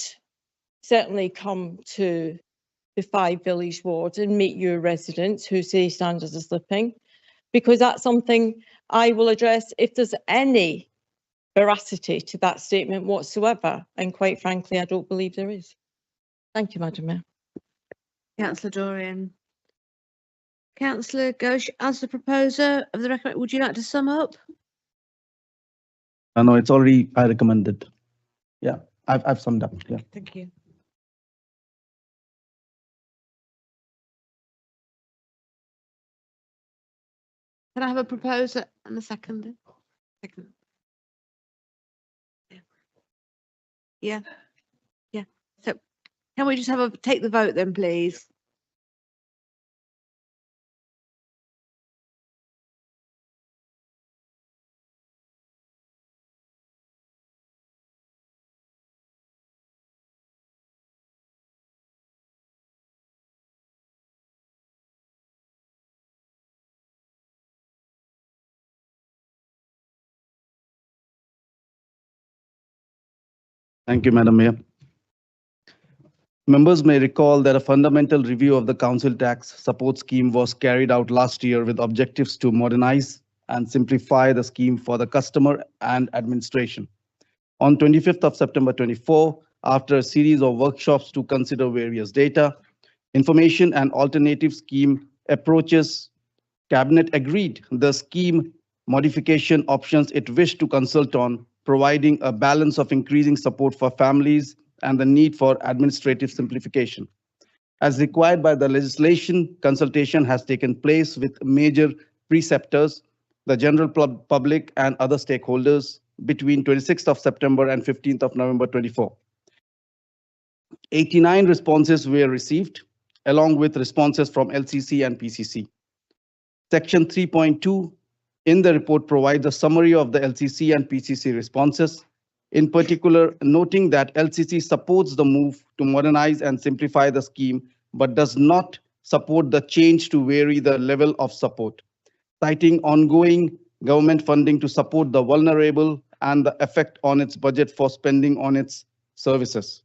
certainly come to the Five Village ward and meet your residents who say standards are slipping, because that's something I will address if there's any veracity to that statement whatsoever. And quite frankly, I don't believe there is. Thank you, Madam Mayor. Councillor Dorian. Councillor Ghosh, as the proposer of the recommendation, would you like to sum up? No, it's already, I recommended. Yeah, I've summed up. Yeah. Thank you. Can I have a proposer and a second? Yeah. Yeah. So can we just take the vote then, please? Thank you, Madam Mayor. Members may recall that a fundamental review of the council tax support scheme was carried out last year with objectives to modernize and simplify the scheme for the customer and administration. On 25th of September 24, after a series of workshops to consider various data, information and alternative scheme approaches. Cabinet agreed the scheme modification options it wished to consult on, providing a balance of increasing support for families and the need for administrative simplification. As required by the legislation, consultation has taken place with major preceptors, the general public and other stakeholders between 26th of September and 15th of November 24. 89 responses were received, along with responses from LCC and PCC. Section 3.2 in the report provides a summary of the LCC and PCC responses, in particular noting that LCC supports the move to modernize and simplify the scheme, but does not support the change to vary the level of support, citing ongoing government funding to support the vulnerable and the effect on its budget for spending on its services.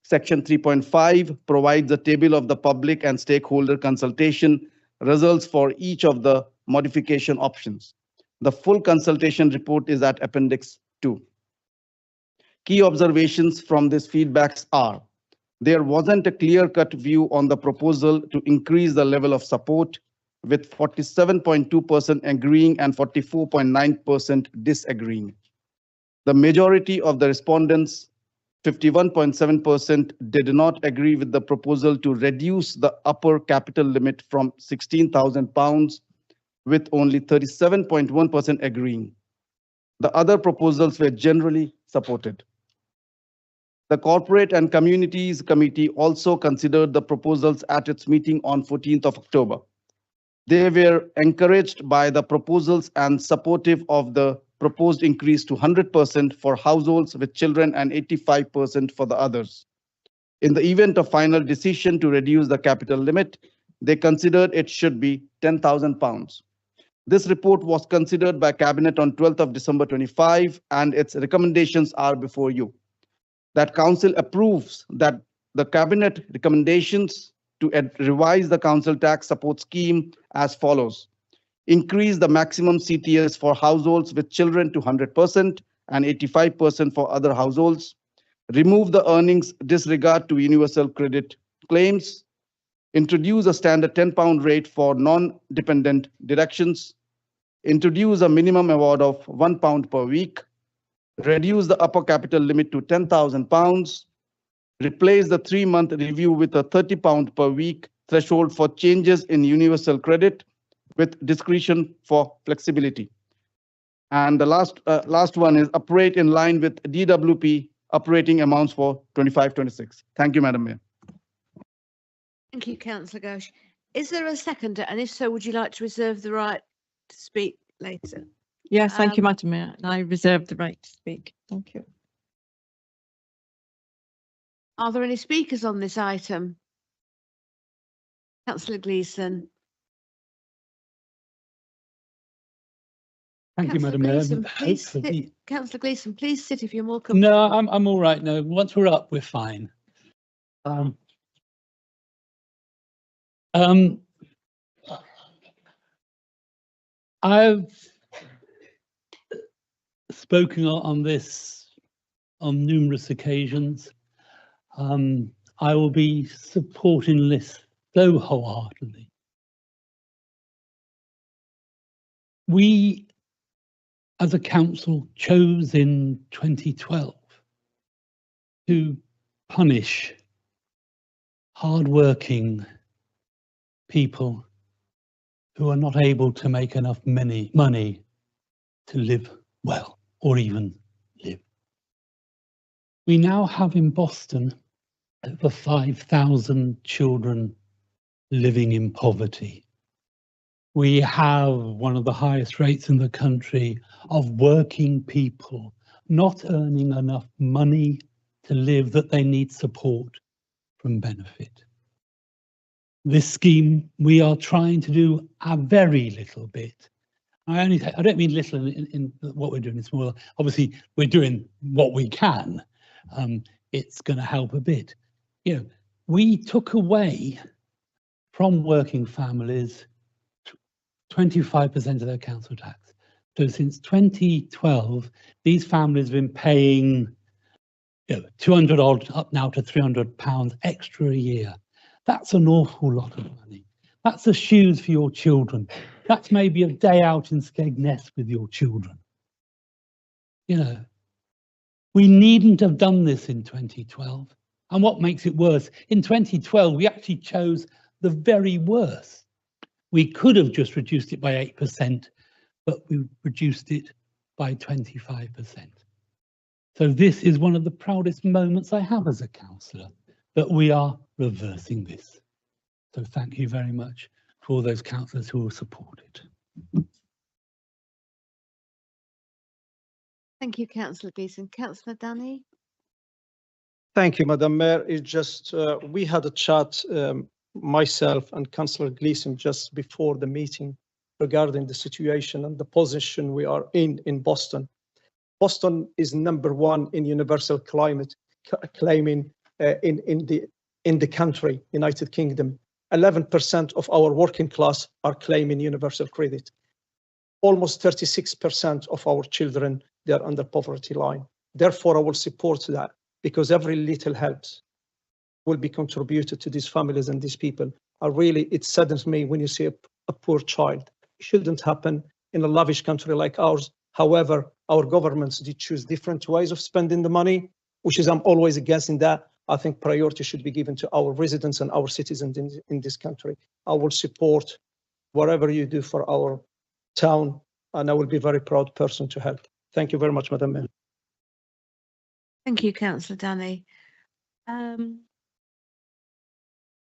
Section 3.5 provides a table of the public and stakeholder consultation results for each of the modification options. The full consultation report is at Appendix 2. Key observations from these feedbacks are: there wasn't a clear-cut view on the proposal to increase the level of support, with 47.2% agreeing and 44.9% disagreeing. The majority of the respondents, 51.7%, did not agree with the proposal to reduce the upper capital limit from £16,000, with only 37.1% agreeing. The other proposals were generally supported. The Corporate and Communities Committee also considered the proposals at its meeting on 14th of October. They were encouraged by the proposals and supportive of the proposed increase to 100% for households with children and 85% for the others. In the event of final decision to reduce the capital limit, they considered it should be £10,000. This report was considered by Cabinet on 12th of December 25, and its recommendations are before you. That Council approves that the Cabinet recommendations to revise the council tax support scheme as follows: increase the maximum CTS for households with children to 100% and 85% for other households, remove the earnings disregard to universal credit claims, introduce a standard £10 rate for non-dependent deductions, introduce a minimum award of £1 per week, reduce the upper capital limit to £10,000, replace the 3-month review with a £30 per week threshold for changes in universal credit with discretion for flexibility. And the last one is operate in line with DWP operating amounts for 25-26. Thank you, Madam Mayor. Thank you, Councillor Ghosh. Is there a seconder? And if so, would you like to reserve the right to speak later? Yes, thank you, Um, Madam Mayor. I reserve the right to speak. Thank you. Are there any speakers on this item? Councillor Gleeson. Thank you, Councillor Madam Mayor. Gleeson, please sit. Hopefully, Councillor Gleeson, please sit if you're more comfortable. no, I'm all right now. Once we're up, we're fine. I've spoken on this on numerous occasions. I will be supporting this so wholeheartedly. We, as a council, chose in 2012 to punish hard-working people who are not able to make enough money to live well or even live. We now have in Boston over 5,000 children living in poverty. We have one of the highest rates in the country of working people not earning enough money to live, that they need support from benefit. This scheme, we are trying to do a very little bit. I don't mean little in what we're doing. It's more, obviously, we're doing what we can. It's going to help a bit. You know, we took away from working families 25% of their council tax. So since 2012, these families have been paying 200 odd up now to £300 extra a year. That's an awful lot of money. That's the shoes for your children. That's maybe a day out in Skegness with your children. We needn't have done this in 2012. And what makes it worse, in 2012, we actually chose the very worst. We could have just reduced it by 8%, but we reduced it by 25%. So this is one of the proudest moments I have as a councillor, that we are reversing this. So thank you very much for all those councillors who will support it. Thank you, Councillor Gleeson. Councillor Danny? Thank you, Madam Mayor. It's just, we had a chat, myself and Councillor Gleeson just before the meeting regarding the situation and the position we are in Boston. Boston is #1 in universal climate claiming in the country, United Kingdom. 11% of our working class are claiming universal credit. Almost 36% of our children, they are under poverty line. Therefore, I will support that, because every little helps will be contributed to these families and these people. It saddens me when you see a poor child. It shouldn't happen in a lavish country like ours. However, our governments did choose different ways of spending the money, which is I'm always against in that. I think priority should be given to our residents and our citizens in this country. I will support whatever you do for our town, and I will be a very proud person to help. Thank you very much, Madam Mayor. Thank you, Councillor Danny.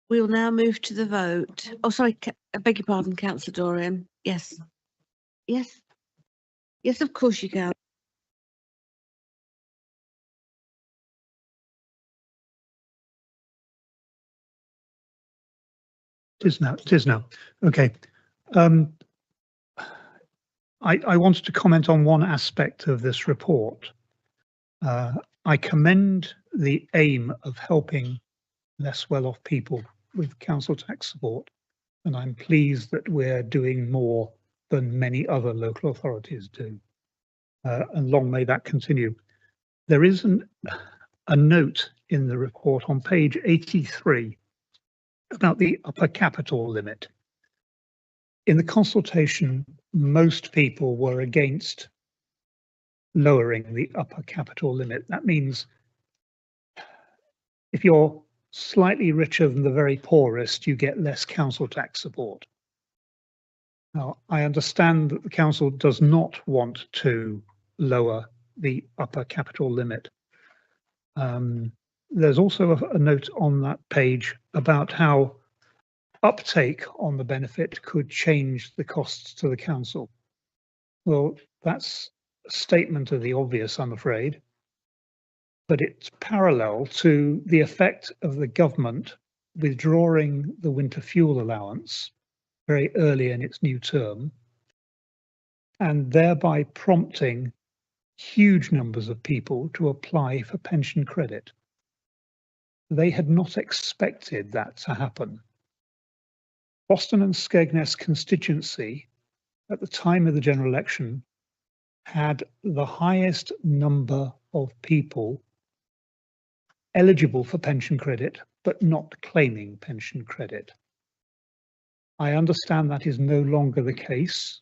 We'll now move to the vote. Oh, sorry, I beg your pardon, Councillor Dorian. Yes. Yes. Yes, of course you can. It is now. Okay. I wanted to comment on one aspect of this report. I commend the aim of helping less well-off people with council tax support, and I'm pleased that we're doing more than many other local authorities do. And long may that continue. There is a note in the report on page 83 about the upper capital limit. In the consultation, most people were against lowering the upper capital limit. That means if you're slightly richer than the very poorest, you get less council tax support. Now, I understand that the council does not want to lower the upper capital limit. There's also a note on that page about how uptake on the benefit could change the costs to the council. Well, that's a statement of the obvious, I'm afraid, but it's parallel to the effect of the government withdrawing the winter fuel allowance very early in its new term, and thereby prompting huge numbers of people to apply for pension credit. They had not expected that to happen. Boston and Skegness constituency at the time of the general election had the highest number of people eligible for pension credit, but not claiming pension credit. I understand that is no longer the case,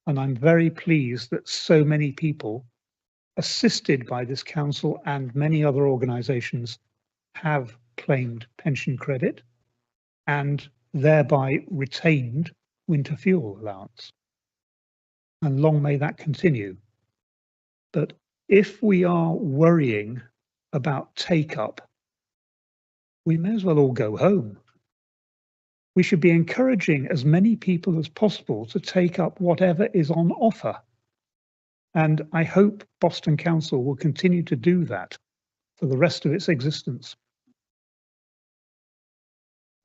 and I'm very pleased that so many people, assisted by this council and many other organisations, have claimed pension credit and thereby retained winter fuel allowance. And long may that continue. But if we are worrying about take-up, we may as well all go home. We should be encouraging as many people as possible to take up whatever is on offer. And I hope Boston Council will continue to do that for the rest of its existence.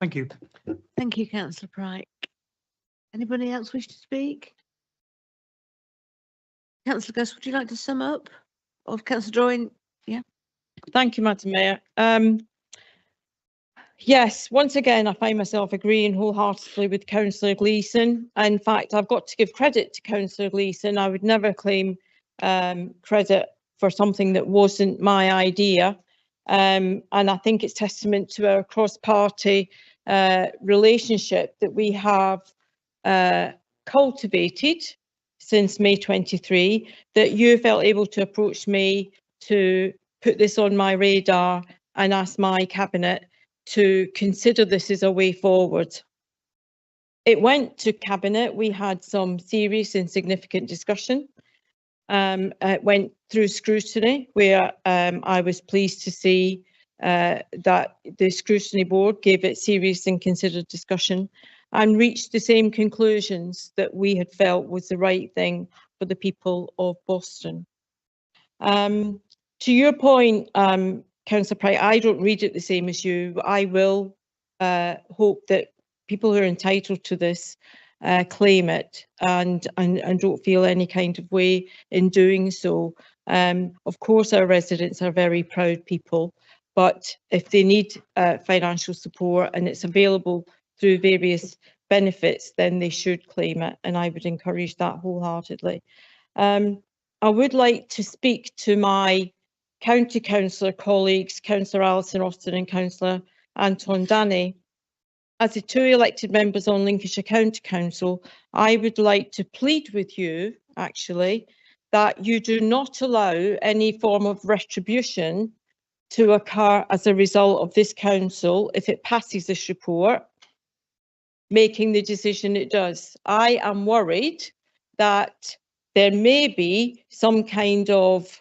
Thank you. Thank you, Councillor Pryke. Anybody else wish to speak? Councillor Gus, would you like to sum up? Or Councillor Dorian? Yeah. Thank you, Madam Mayor. Yes, once again, I find myself agreeing wholeheartedly with Councillor Gleeson. In fact, I've got to give credit to Councillor Gleeson. I would never claim credit for something that wasn't my idea. And I think it's testament to our cross-party relationship that we have cultivated since May 23, that you felt able to approach me to put this on my radar and ask my cabinet to consider this as a way forward. It went to cabinet. We had some serious and significant discussion. It went through scrutiny, where I was pleased to see that the scrutiny board gave it serious and considered discussion and reached the same conclusions that we had felt was the right thing for the people of Boston. To your point, Councillor Price, I don't read it the same as you. I will hope that people who are entitled to this claim it and don't feel any kind of way in doing so. Of course, our residents are very proud people, but if they need financial support and it's available through various benefits, then they should claim it, and I would encourage that wholeheartedly. I would like to speak to my county councillor colleagues, Councillor Alison Austin and Councillor Anton Danny. As the two elected members on Lincolnshire County Council, I would like to plead with you, actually, that you do not allow any form of retribution to occur as a result of this council if it passes this report, making the decision it does. I am worried that there may be some kind of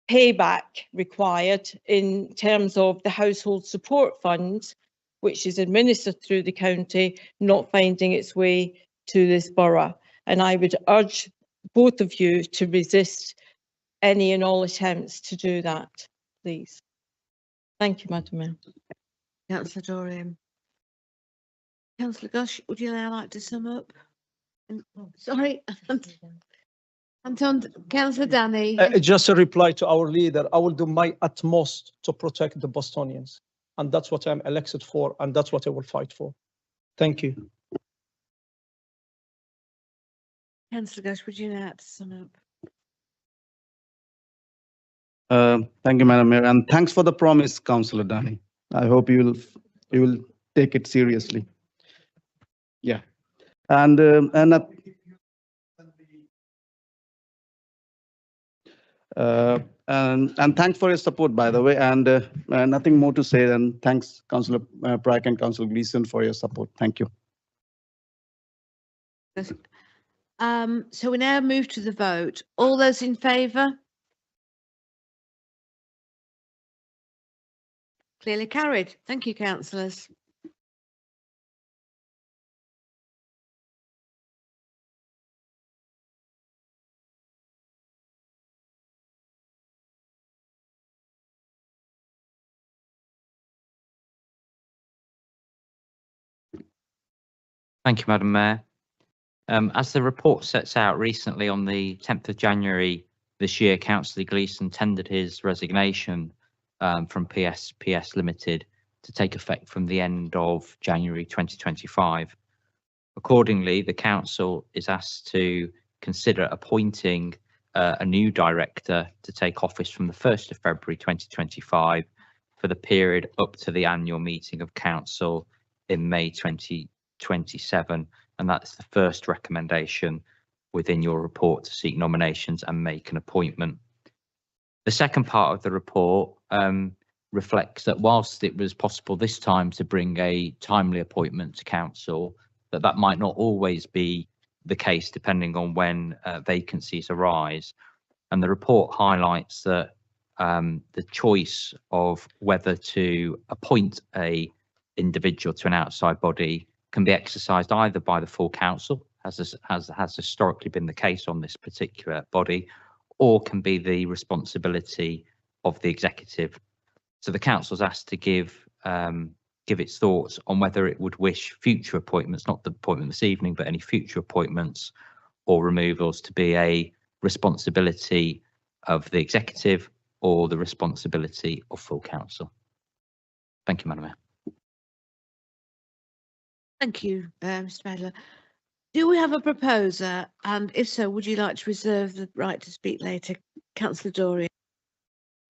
payback required in terms of the household support fund, which is administered through the county, not finding its way to this borough. And I would urge both of you to resist any and all attempts to do that, please. Thank you, Madam Mayor. Councillor Dorian. Councillor Gush, would you now like to sum up? Sorry. Anton, Councillor Danny. Just a reply to our leader. I will do my utmost to protect the Bostonians. And that's what I'm elected for, and that's what I will fight for. Thank you. Councillor Gush, would you now like to sum up? Thank you, Madam Mayor, and thanks for the promise, Councillor Danny. I hope you will take it seriously. Yeah, and thanks for your support, by the way, and nothing more to say than thanks, Councillor Pryke and Councillor Gleeson, for your support. Thank you. So we now move to the vote. All those in favour? Clearly carried. Thank you, councillors. Thank you, Madam Mayor. As the report sets out, recently on the 10th of January this year, Councillor Gleeson tendered his resignation from PS Limited to take effect from the end of January 2025. Accordingly, the council is asked to consider appointing a new director to take office from the 1st of February 2025 for the period up to the annual meeting of council in May 2027, and that's the first recommendation within your report to seek nominations and make an appointment. The second part of the report reflects that whilst it was possible this time to bring a timely appointment to council, that might not always be the case depending on when vacancies arise. And the report highlights that the choice of whether to appoint a individual to an outside body can be exercised either by the full council, as has historically been the case on this particular body, or can be the responsibility of the executive. So the council is asked to give its thoughts on whether it would wish future appointments, not the appointment this evening, but any future appointments or removals to be a responsibility of the executive or the responsibility of full council. Thank you, Madam Mayor. Thank you, Mr. Medler. Do we have a proposer? And if so, would you like to reserve the right to speak later? Councillor Dorian.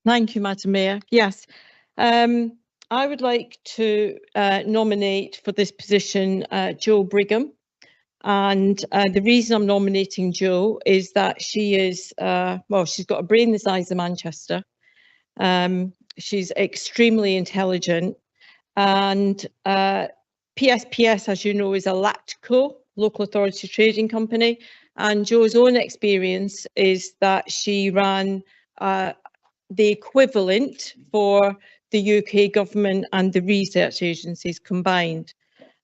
Thank you, Madam Mayor. Yes, I would like to nominate for this position Jo Brigham. And the reason I'm nominating Jo is that she is, well, she's got a brain the size of Manchester. She's extremely intelligent. And PSPS, as you know, is a LATCO, local authority trading company. And Jo's own experience is that she ran the equivalent for the UK government and the research agencies combined.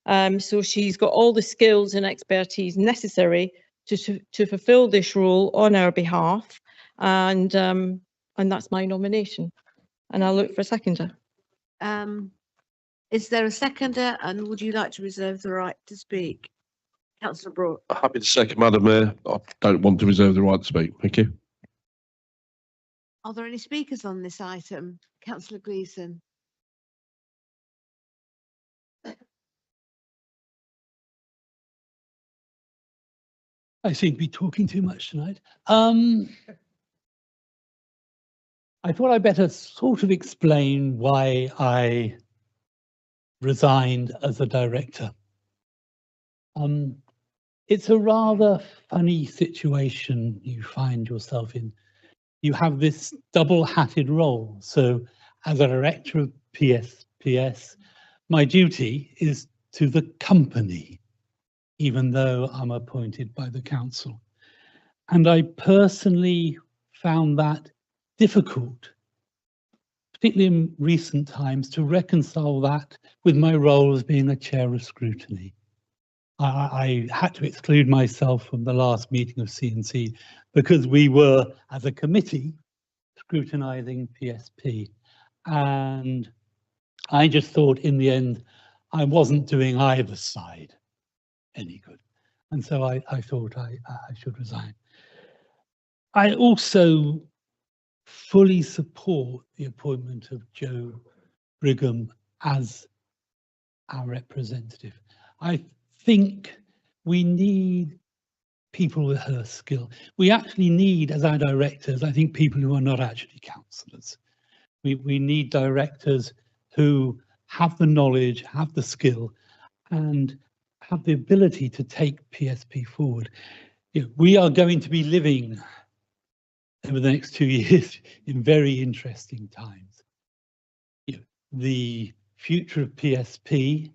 So she's got all the skills and expertise necessary to fulfil this role on our behalf. And that's my nomination. And I'll look for a seconder. Is there a seconder, and would you like to reserve the right to speak? Councillor Brooke. Happy to second, Madam Mayor. I don't want to reserve the right to speak. Thank you. Are there any speakers on this item? Councillor Gleeson. I seem to be talking too much tonight. I thought I'd better sort of explain why I resigned as a director. It's a rather funny situation you find yourself in. You have this double-hatted role. So as a director of PSPS, my duty is to the company, even though I'm appointed by the council. And I personally found that difficult, particularly in recent times, to reconcile that with my role as being a chair of scrutiny. I had to exclude myself from the last meeting of C&C because we were, as a committee, scrutinising PSP. And I just thought in the end, I wasn't doing either side any good. And so I thought I should resign. I also fully support the appointment of Jo Brigham as our representative. I think we need people with her skill. We actually need, as our directors, I think people who are not actually councillors. We need directors who have the knowledge, have the skill, and have the ability to take PSP forward. You know, we are going to be living over the next 2 years in very interesting times. You know, the future of PSP,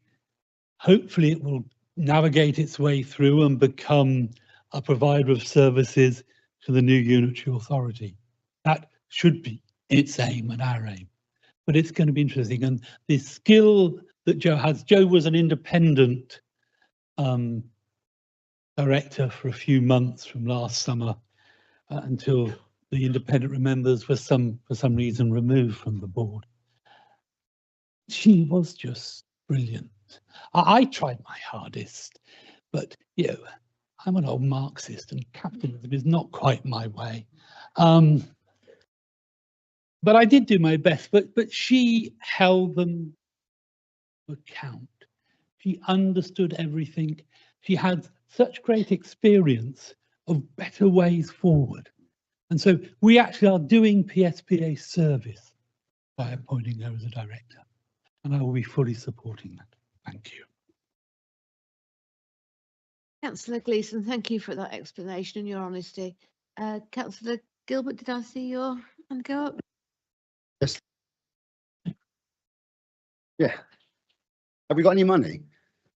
hopefully it will navigate its way through and become a provider of services to the new unitary authority. That should be its aim and our aim. But it's going to be interesting. And the skill that Jo has, Jo was an independent director for a few months from last summer until the independent members were for some reason removed from the board. She was just brilliant. I tried my hardest, but you know, I'm an old Marxist and capitalism is not quite my way. But I did do my best, but she held them to account. She understood everything. She had such great experience of better ways forward. And so we actually are doing PSP a service by appointing her as a director. And I will be fully supporting that. Thank you. Councillor Gleeson, thank you for that explanation and your honesty. Councillor Gilbert, did I see your hand go up? Yes. Yeah. Have we got any money?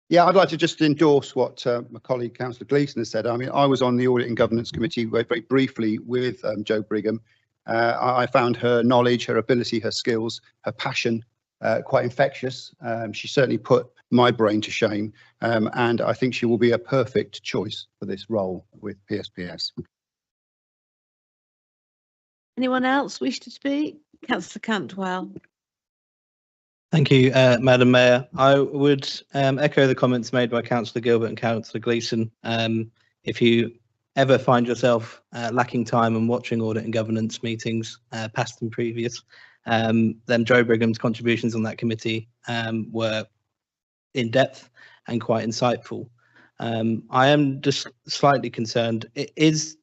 Yeah, I'd like to just endorse what my colleague Councillor Gleeson has said. I mean, I was on the Audit and Governance Committee very briefly with Jo Brigham. I found her knowledge, her ability, her skills, her passion quite infectious. She certainly put my brain to shame, and I think she will be a perfect choice for this role with PSPS. Anyone else wish to speak? Councillor Cantwell. Thank you, Madam Mayor. I would echo the comments made by Councillor Gilbert and Councillor Gleeson. If you ever find yourself lacking time and watching audit and governance meetings, past and previous, then Jo Brigham's contributions on that committee were in depth and quite insightful. I am just slightly concerned. Is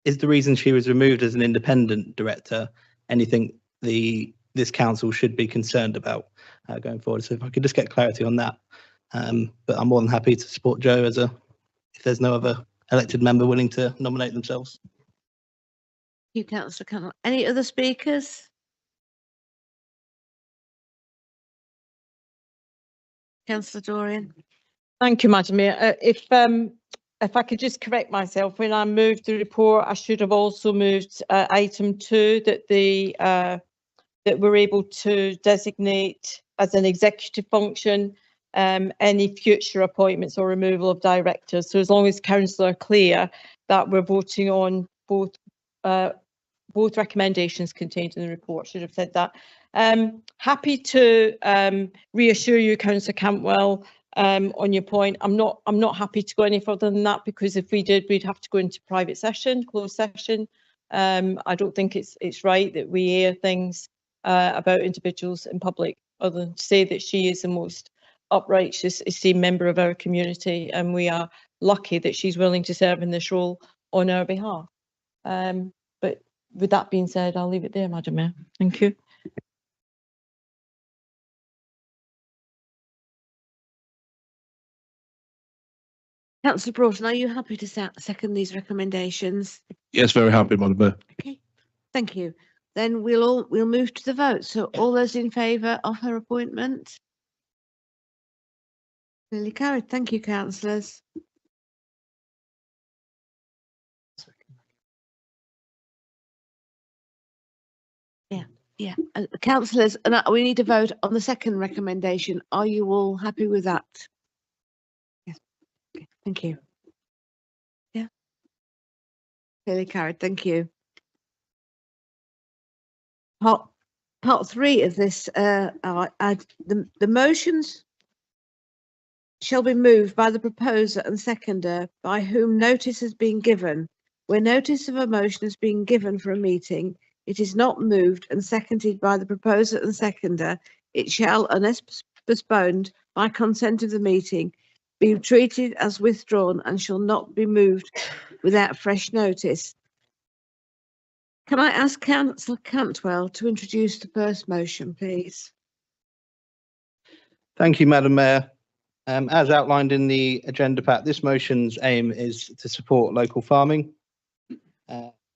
the reason she was removed as an independent director anything this council should be concerned about going forward. So if I could just get clarity on that. But I'm more than happy to support Joe if there's no other elected member willing to nominate themselves. You, Councillor Cannell. Any other speakers? Councillor Dorian. Thank you, Madam Mayor. If I could just correct myself, when I moved the report, I should have also moved item 2 that we're able to designate as an executive function any future appointments or removal of directors. So as long as council are clear that we're voting on both recommendations contained in the report, should have said that. Happy to reassure you, Councillor Cantwell, on your point. I'm not happy to go any further than that, because if we did, we'd have to go into private session, closed session. I don't think it's right that we air things about individuals in public, other than to say that she is the most upright, esteemed member of our community, and we are lucky that she's willing to serve in this role on our behalf. But with that being said, I'll leave it there, Madam Mayor. Thank you. Councillor Broughton, are you happy to second these recommendations? Yes, very happy, Madam Mayor. Okay, thank you. Then we'll move to the vote. So all those in favour of her appointment? Clearly carried. Thank you, councillors. Yeah. Councillors, and we need to vote on the second recommendation. Are you all happy with that? Yes. Okay. Thank you. Yeah. Clearly carried. Thank you. Part 3 of this, the motions shall be moved by the proposer and seconder by whom notice has been given. Where notice of a motion has been given for a meeting, it is not moved and seconded by the proposer and seconder. It shall, unless postponed by consent of the meeting, be treated as withdrawn and shall not be moved without fresh notice. Can I ask Councillor Cantwell to introduce the first motion, please? Thank you, Madam Mayor. As outlined in the agenda pack, this motion's aim is to support local farming.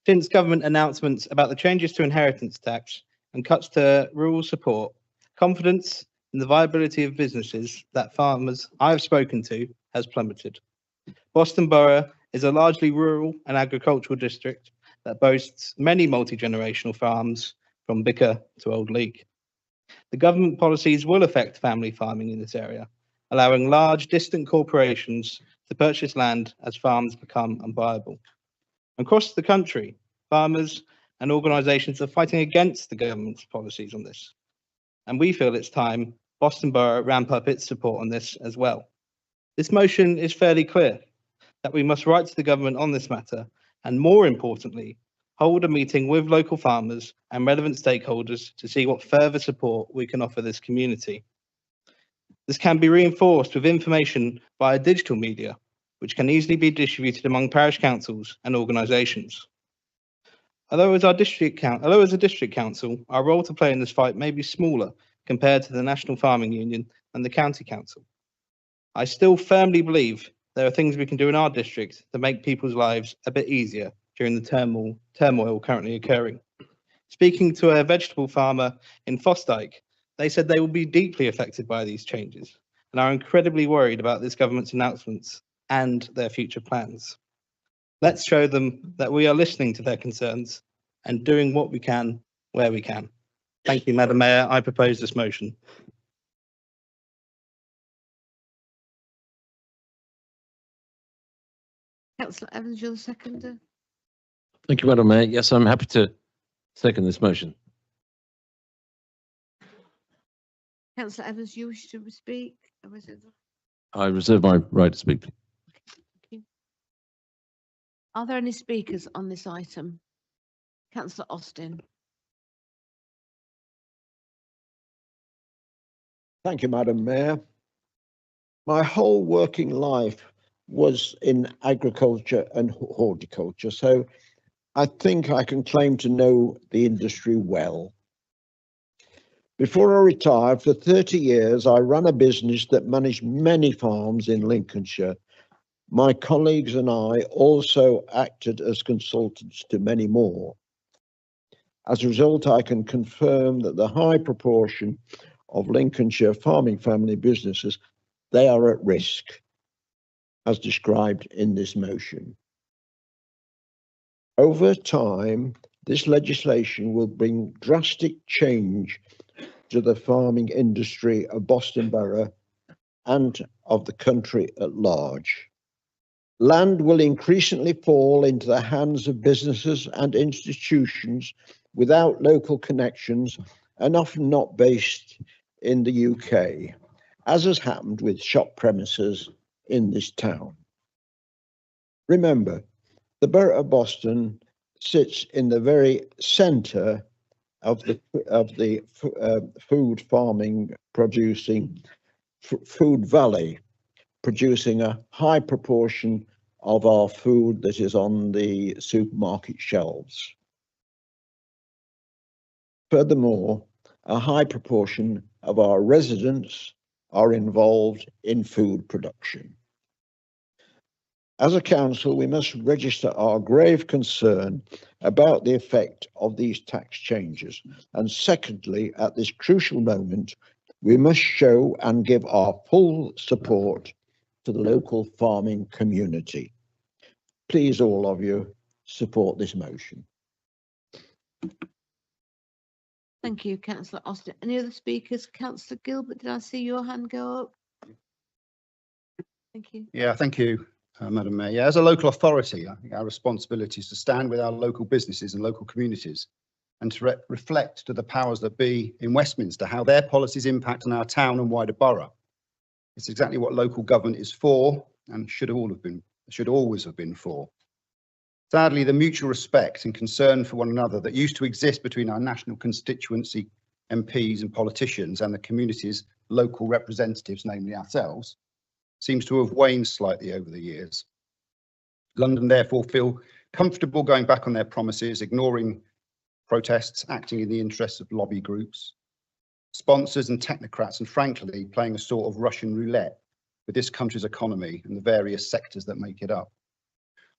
Since government announcements about the changes to inheritance tax and cuts to rural support, confidence in the viability of businesses that farmers I have spoken to has plummeted. Boston Borough is a largely rural and agricultural district that boasts many multi-generational farms from Bicker to Old Leek. The government policies will affect family farming in this area, allowing large distant corporations to purchase land as farms become unviable. Across the country, farmers and organisations are fighting against the government's policies on this. And we feel it's time Boston Borough ramp up its support on this as well. This motion is fairly clear that we must write to the government on this matter, and more importantly, hold a meeting with local farmers and relevant stakeholders to see what further support we can offer this community. This can be reinforced with information via digital media, which can easily be distributed among parish councils and organisations. Although as a district council, our role to play in this fight may be smaller compared to the National Farming Union and the County Council, I still firmly believe there are things we can do in our district to make people's lives a bit easier during the turmoil currently occurring. Speaking to a vegetable farmer in Fosdyke, they said they will be deeply affected by these changes and are incredibly worried about this government's announcements and their future plans. Let's show them that we are listening to their concerns and doing what we can where we can. Thank you, Madam Mayor. I propose this motion. Councillor Evans, you're the seconder. Thank you, Madam Mayor. Yes, I'm happy to second this motion. Councillor Evans, you wish to speak? I reserve my right to speak. Are there any speakers on this item? Councillor Austin. Thank you, Madam Mayor. My whole working life was in agriculture and horticulture, so I think I can claim to know the industry well. Before I retired, for 30 years, I ran a business that managed many farms in Lincolnshire. My colleagues and I also acted as consultants to many more. As a result, I can confirm that the high proportion of Lincolnshire farming family businesses, they are at risk, as described in this motion. Over time, this legislation will bring drastic change to the farming industry of Boston Borough and of the country at large. Land will increasingly fall into the hands of businesses and institutions without local connections and often not based in the UK, as has happened with shop premises in this town. Remember, the Borough of Boston sits in the very centre of the food farming producing food valley, producing a high proportion of our food that is on the supermarket shelves. Furthermore, a high proportion of our residents are involved in food production. As a council, we must register our grave concern about the effect of these tax changes. And secondly, at this crucial moment, we must show and give our full support to the local farming community. Please, all of you, support this motion. Thank you, Councillor Austin. Any other speakers? Councillor Gilbert, did I see your hand go up? Thank you. Yeah, thank you, Madam Mayor. Yeah, as a local authority, I think our responsibility is to stand with our local businesses and local communities and to reflect to the powers that be in Westminster how their policies impact on our town and wider borough. It's exactly what local government is for and should always have been for. Sadly, the mutual respect and concern for one another that used to exist between our national constituency MPs and politicians and the community's local representatives, namely ourselves, seems to have waned slightly over the years. London therefore feel comfortable going back on their promises, ignoring protests, acting in the interests of lobby groups, sponsors and technocrats, and frankly, playing a sort of Russian roulette with this country's economy and the various sectors that make it up.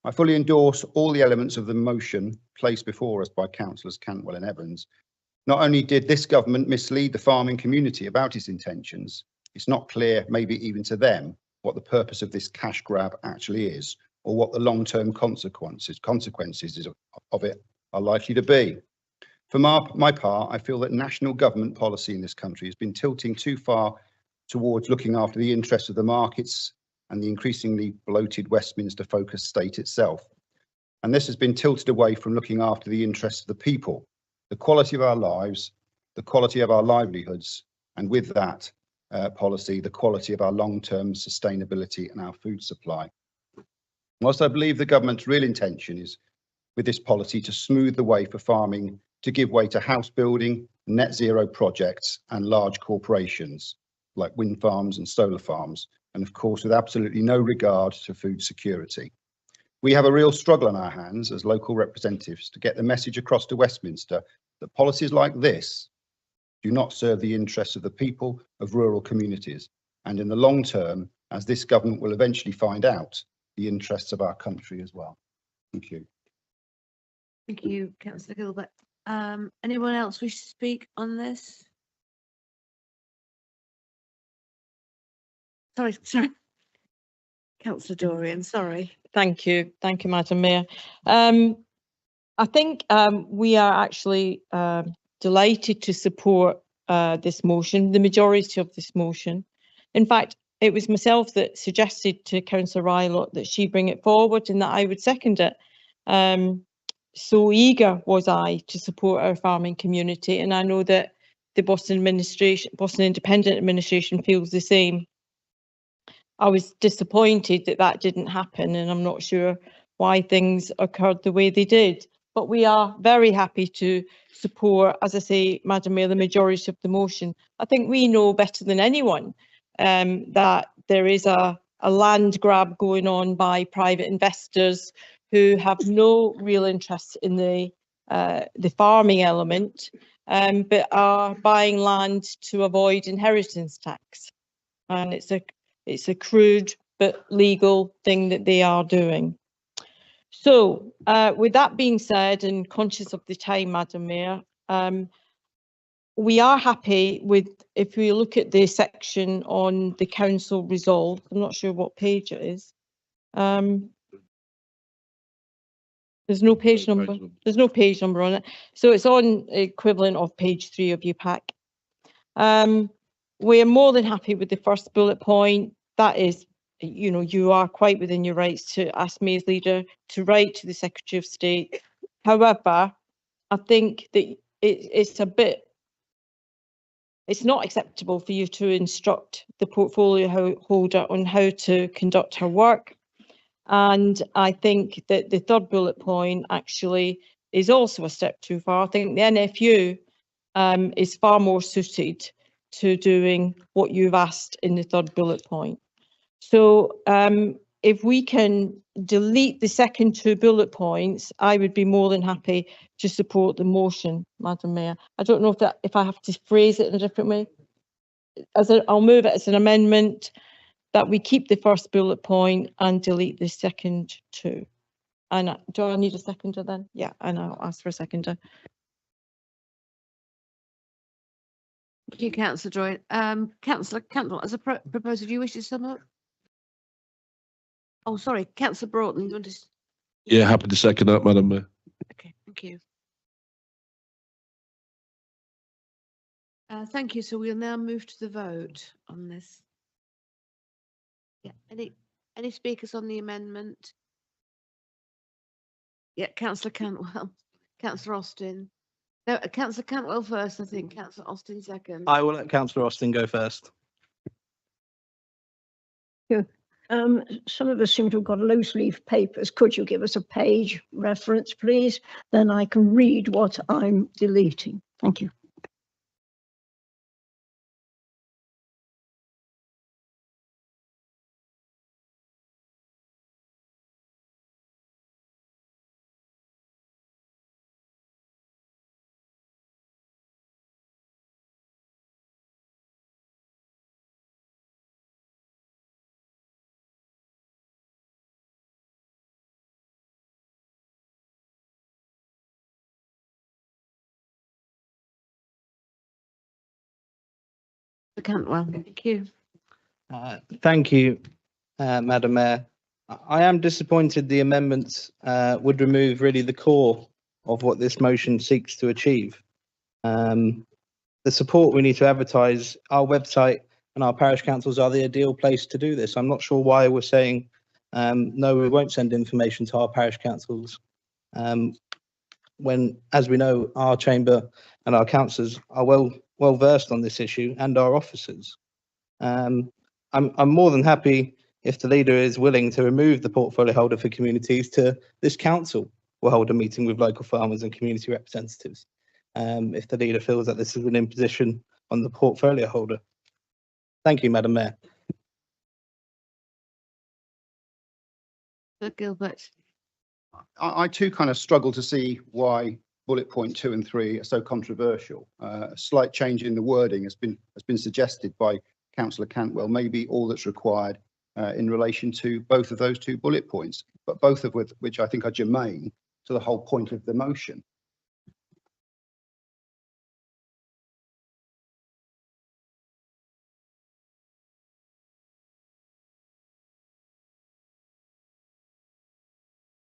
I fully endorse all the elements of the motion placed before us by Councillors Cantwell and Evans. Not only did this government mislead the farming community about its intentions, it's not clear, maybe even to them, what the purpose of this cash grab actually is, or what the long-term consequences of it are likely to be. For my part, I feel that national government policy in this country has been tilting too far towards looking after the interests of the markets and the increasingly bloated Westminster-focused state itself. And this has been tilted away from looking after the interests of the people, the quality of our lives, the quality of our livelihoods, and with that policy, the quality of our long-term sustainability and our food supply. Whilst I believe the government's real intention is with this policy to smooth the way for farming to give way to house building, net zero projects and large corporations like wind farms and solar farms, and of course with absolutely no regard to food security. We have a real struggle on our hands as local representatives to get the message across to Westminster that policies like this do not serve the interests of the people of rural communities, and in the long term, as this government will eventually find out, the interests of our country as well. Thank you. Thank you, Councillor Gilbert. Anyone else wish to speak on this? Sorry. Councillor Dorian, sorry. Thank you, Madam Mayor. I think we are actually delighted to support this motion, the majority of this motion. In fact, it was myself that suggested to Councillor Rylott that she bring it forward and that I would second it. So eager was I to support our farming community, and I know that the Boston Independent Administration feels the same. I was disappointed that that didn't happen, and I'm not sure why things occurred the way they did. But we are very happy to support, as I say, Madam Mayor, the majority of the motion. I think we know better than anyone that there is a land grab going on by private investors who have no real interest in the farming element. but are buying land to avoid inheritance tax. And it's a crude but legal thing that they are doing. So with that being said, and conscious of the time, Madam Mayor, we are happy with, if we look at the section on the council resolve, I'm not sure what page it is. There's no page number. There's no page number on it. So it's on equivalent of page 3 of your pack. We're more than happy with the first bullet point. That is, you know, you are quite within your rights to ask me as leader to write to the Secretary of State. However, I think that it's not acceptable for you to instruct the portfolio holder on how to conduct her work. And I think that the third bullet point actually is also a step too far. I think the NFU is far more suited to doing what you've asked in the third bullet point. So if we can delete the second 2 bullet points, I would be more than happy to support the motion, Madam Mayor. I don't know if I have to phrase it in a different way. I'll move it as an amendment that we keep the first bullet point and delete the second 2. And do I need a seconder then? Yeah, and I'll ask for a seconder. Thank you, Councillor Droy. Councillor Cantwell, as a proposer, do you wish to sum up? Oh, sorry, Councillor Broughton, do you want to? Yeah, happy to second that, Madam Mayor. Okay, thank you. Thank you. So we'll now move to the vote on this. Yeah. Any speakers on the amendment? Yeah, Councillor Cantwell, Councillor Austin. No, Councillor Cantwell first, I think. Councillor Austin second. I will let Councillor Austin go first. Some of us seem to have got loose leaf papers. Could you give us a page reference, please? Then I can read what I'm deleting. Thank you. Cantwell, thank you. Thank you, Madam Mayor. I am disappointed the amendments would remove really the core of what this motion seeks to achieve. The support we need to advertise, our website and our parish councils are the ideal place to do this. I'm not sure why we're saying, no, we won't send information to our parish councils. When, as we know, our chamber and our councillors are well versed on this issue, and our officers. I'm more than happy if the leader is willing to remove the portfolio holder for communities to this council will hold a meeting with local farmers and community representatives. If the leader feels that this is an imposition on the portfolio holder. Thank you, Madam Mayor. Sir Gilbert. I too kind of struggle to see why bullet point 2 and 3 are so controversial. A slight change in the wording has been suggested by Councillor Cantwell, maybe all that's required in relation to both of those 2 bullet points, but both of which I think are germane to the whole point of the motion.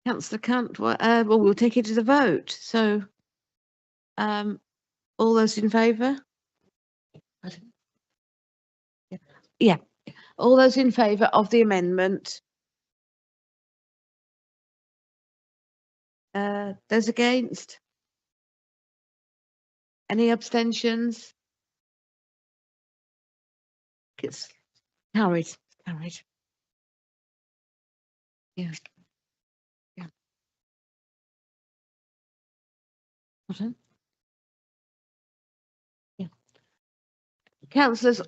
Councillor Cantwell, well, we'll take it to the vote. So, all those in favour? Yeah. All those in favour of the amendment? Those against? Any abstentions? It's carried. Carried. Yeah. Yeah. Pardon? Yeah. Councillors,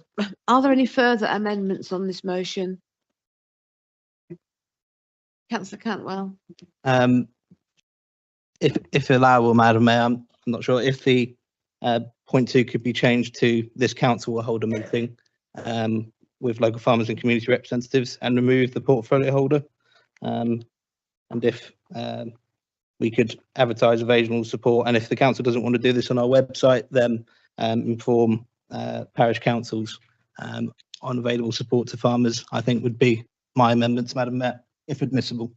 are there any further amendments on this motion? Councillor Cantwell. If allowable, Madam Mayor, I'm not sure if the Point 2 could be changed to this council will hold a meeting with local farmers and community representatives and remove the portfolio holder. And if we could advertise available support, and if the council doesn't want to do this on our website, then inform parish councils on available support to farmers, I think would be my amendments, Madam Mayor, if admissible.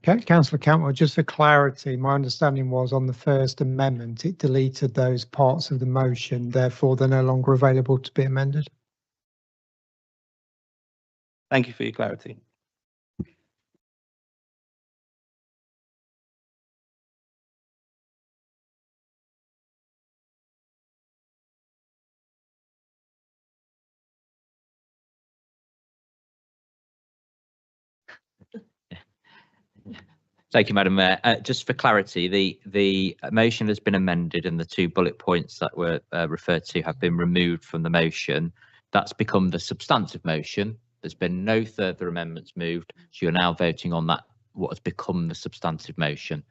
Councillor Cantwell, just for clarity, my understanding was on the first amendment, it deleted those parts of the motion, therefore they're no longer available to be amended. Thank you for your clarity. Thank you, Madam Mayor. Just for clarity, the motion has been amended and the 2 bullet points that were referred to have been removed from the motion. That's become the substantive motion. There's been no further amendments moved. So you're now voting on that, what has become the substantive motion.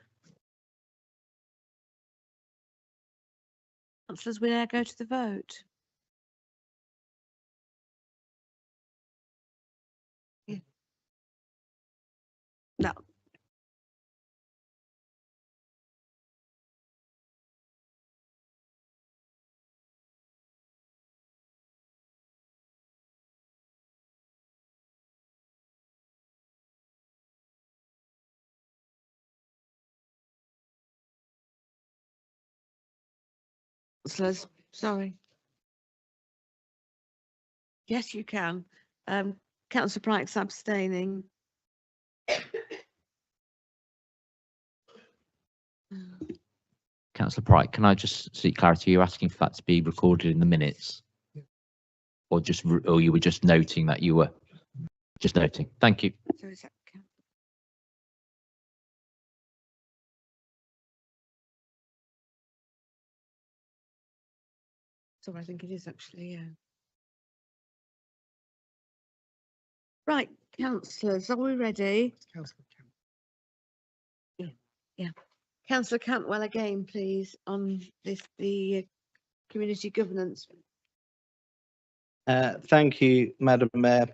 Councillors, we now go to the vote. Yeah. No. Councillors, sorry. Yes, you can. Councillor Pryke's abstaining. Councillor Pryke, can I just seek clarity? You're asking for that to be recorded in the minutes? Or or you were just noting that you were just noting? Thank you. So is that so I think it is actually, yeah. Right, councillors, are we ready? Yeah. Councillor Cantwell again, please, on this, the community governance. Thank you, Madam Mayor.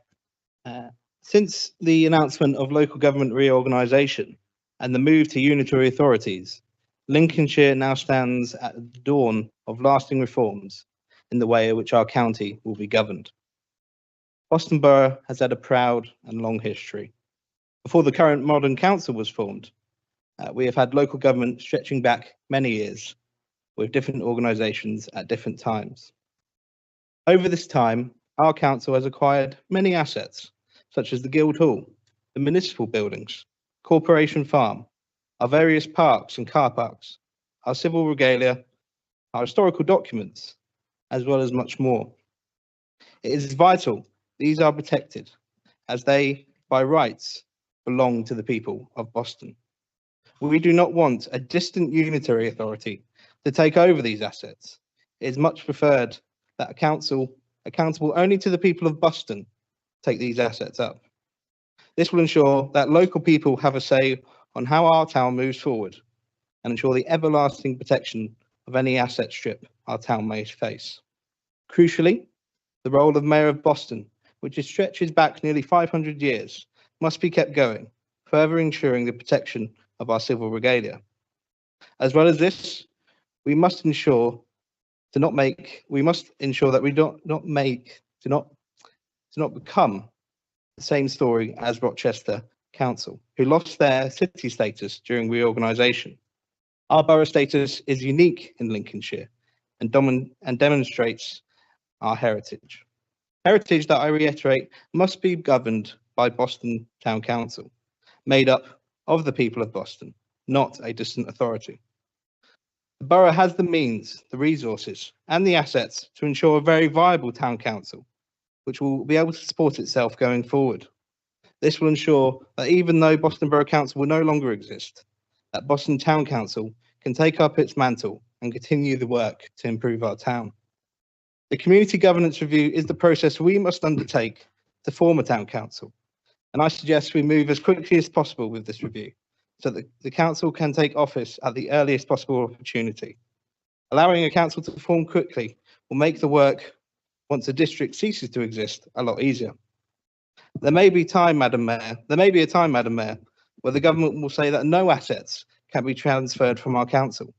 Since the announcement of local government reorganisation and the move to unitary authorities, Lincolnshire now stands at the dawn of lasting reforms in the way in which our county will be governed. Boston Borough has had a proud and long history. Before the current modern council was formed, we have had local government stretching back many years with different organisations at different times. Over this time, our council has acquired many assets, such as the Guildhall, the municipal buildings, Corporation Farm, our various parks and car parks, our civil regalia, our historical documents, as well as much more. It is vital these are protected, as they, by rights, belong to the people of Boston. We do not want a distant unitary authority to take over these assets. It is much preferred that a council accountable only to the people of Boston take these assets up. This will ensure that local people have a say on how our town moves forward and ensure the everlasting protection of any asset strip our town may face. Crucially, the role of Mayor of Boston, which stretches back nearly 500 years, must be kept going, further ensuring the protection of our civil regalia. As well as this, we must ensure that we do not become the same story as Rochester Council, who lost their city status during reorganisation. Our borough status is unique in Lincolnshire and demonstrates our heritage. Heritage that, I reiterate, must be governed by Boston Town Council, made up of the people of Boston, not a distant authority. The borough has the means, the resources, and the assets to ensure a very viable town council, which will be able to support itself going forward. This will ensure that even though Boston Borough Council will no longer exist, that Boston Town Council can take up its mantle and continue the work to improve our town. The community governance review is the process we must undertake to form a town council. and I suggest we move as quickly as possible with this review so that the council can take office at the earliest possible opportunity. Allowing a council to form quickly will make the work, once a district ceases to exist, a lot easier. There may be a time, Madam Mayor, where the government will say that no assets can be transferred from our council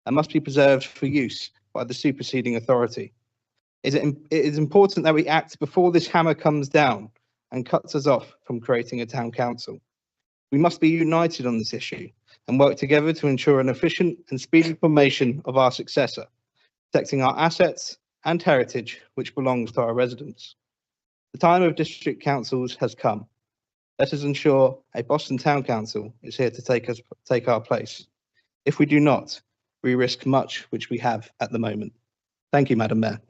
and must be preserved for use by the superseding authority. It is important that we act before this hammer comes down and cuts us off from creating a town council. We must be united on this issue and work together to ensure an efficient and speedy formation of our successor, protecting our assets and heritage which belongs to our residents. The time of district councils has come. Let us ensure a Boston Town Council is here to take our place. If we do not, we risk much which we have at the moment. Thank you, Madam Mayor.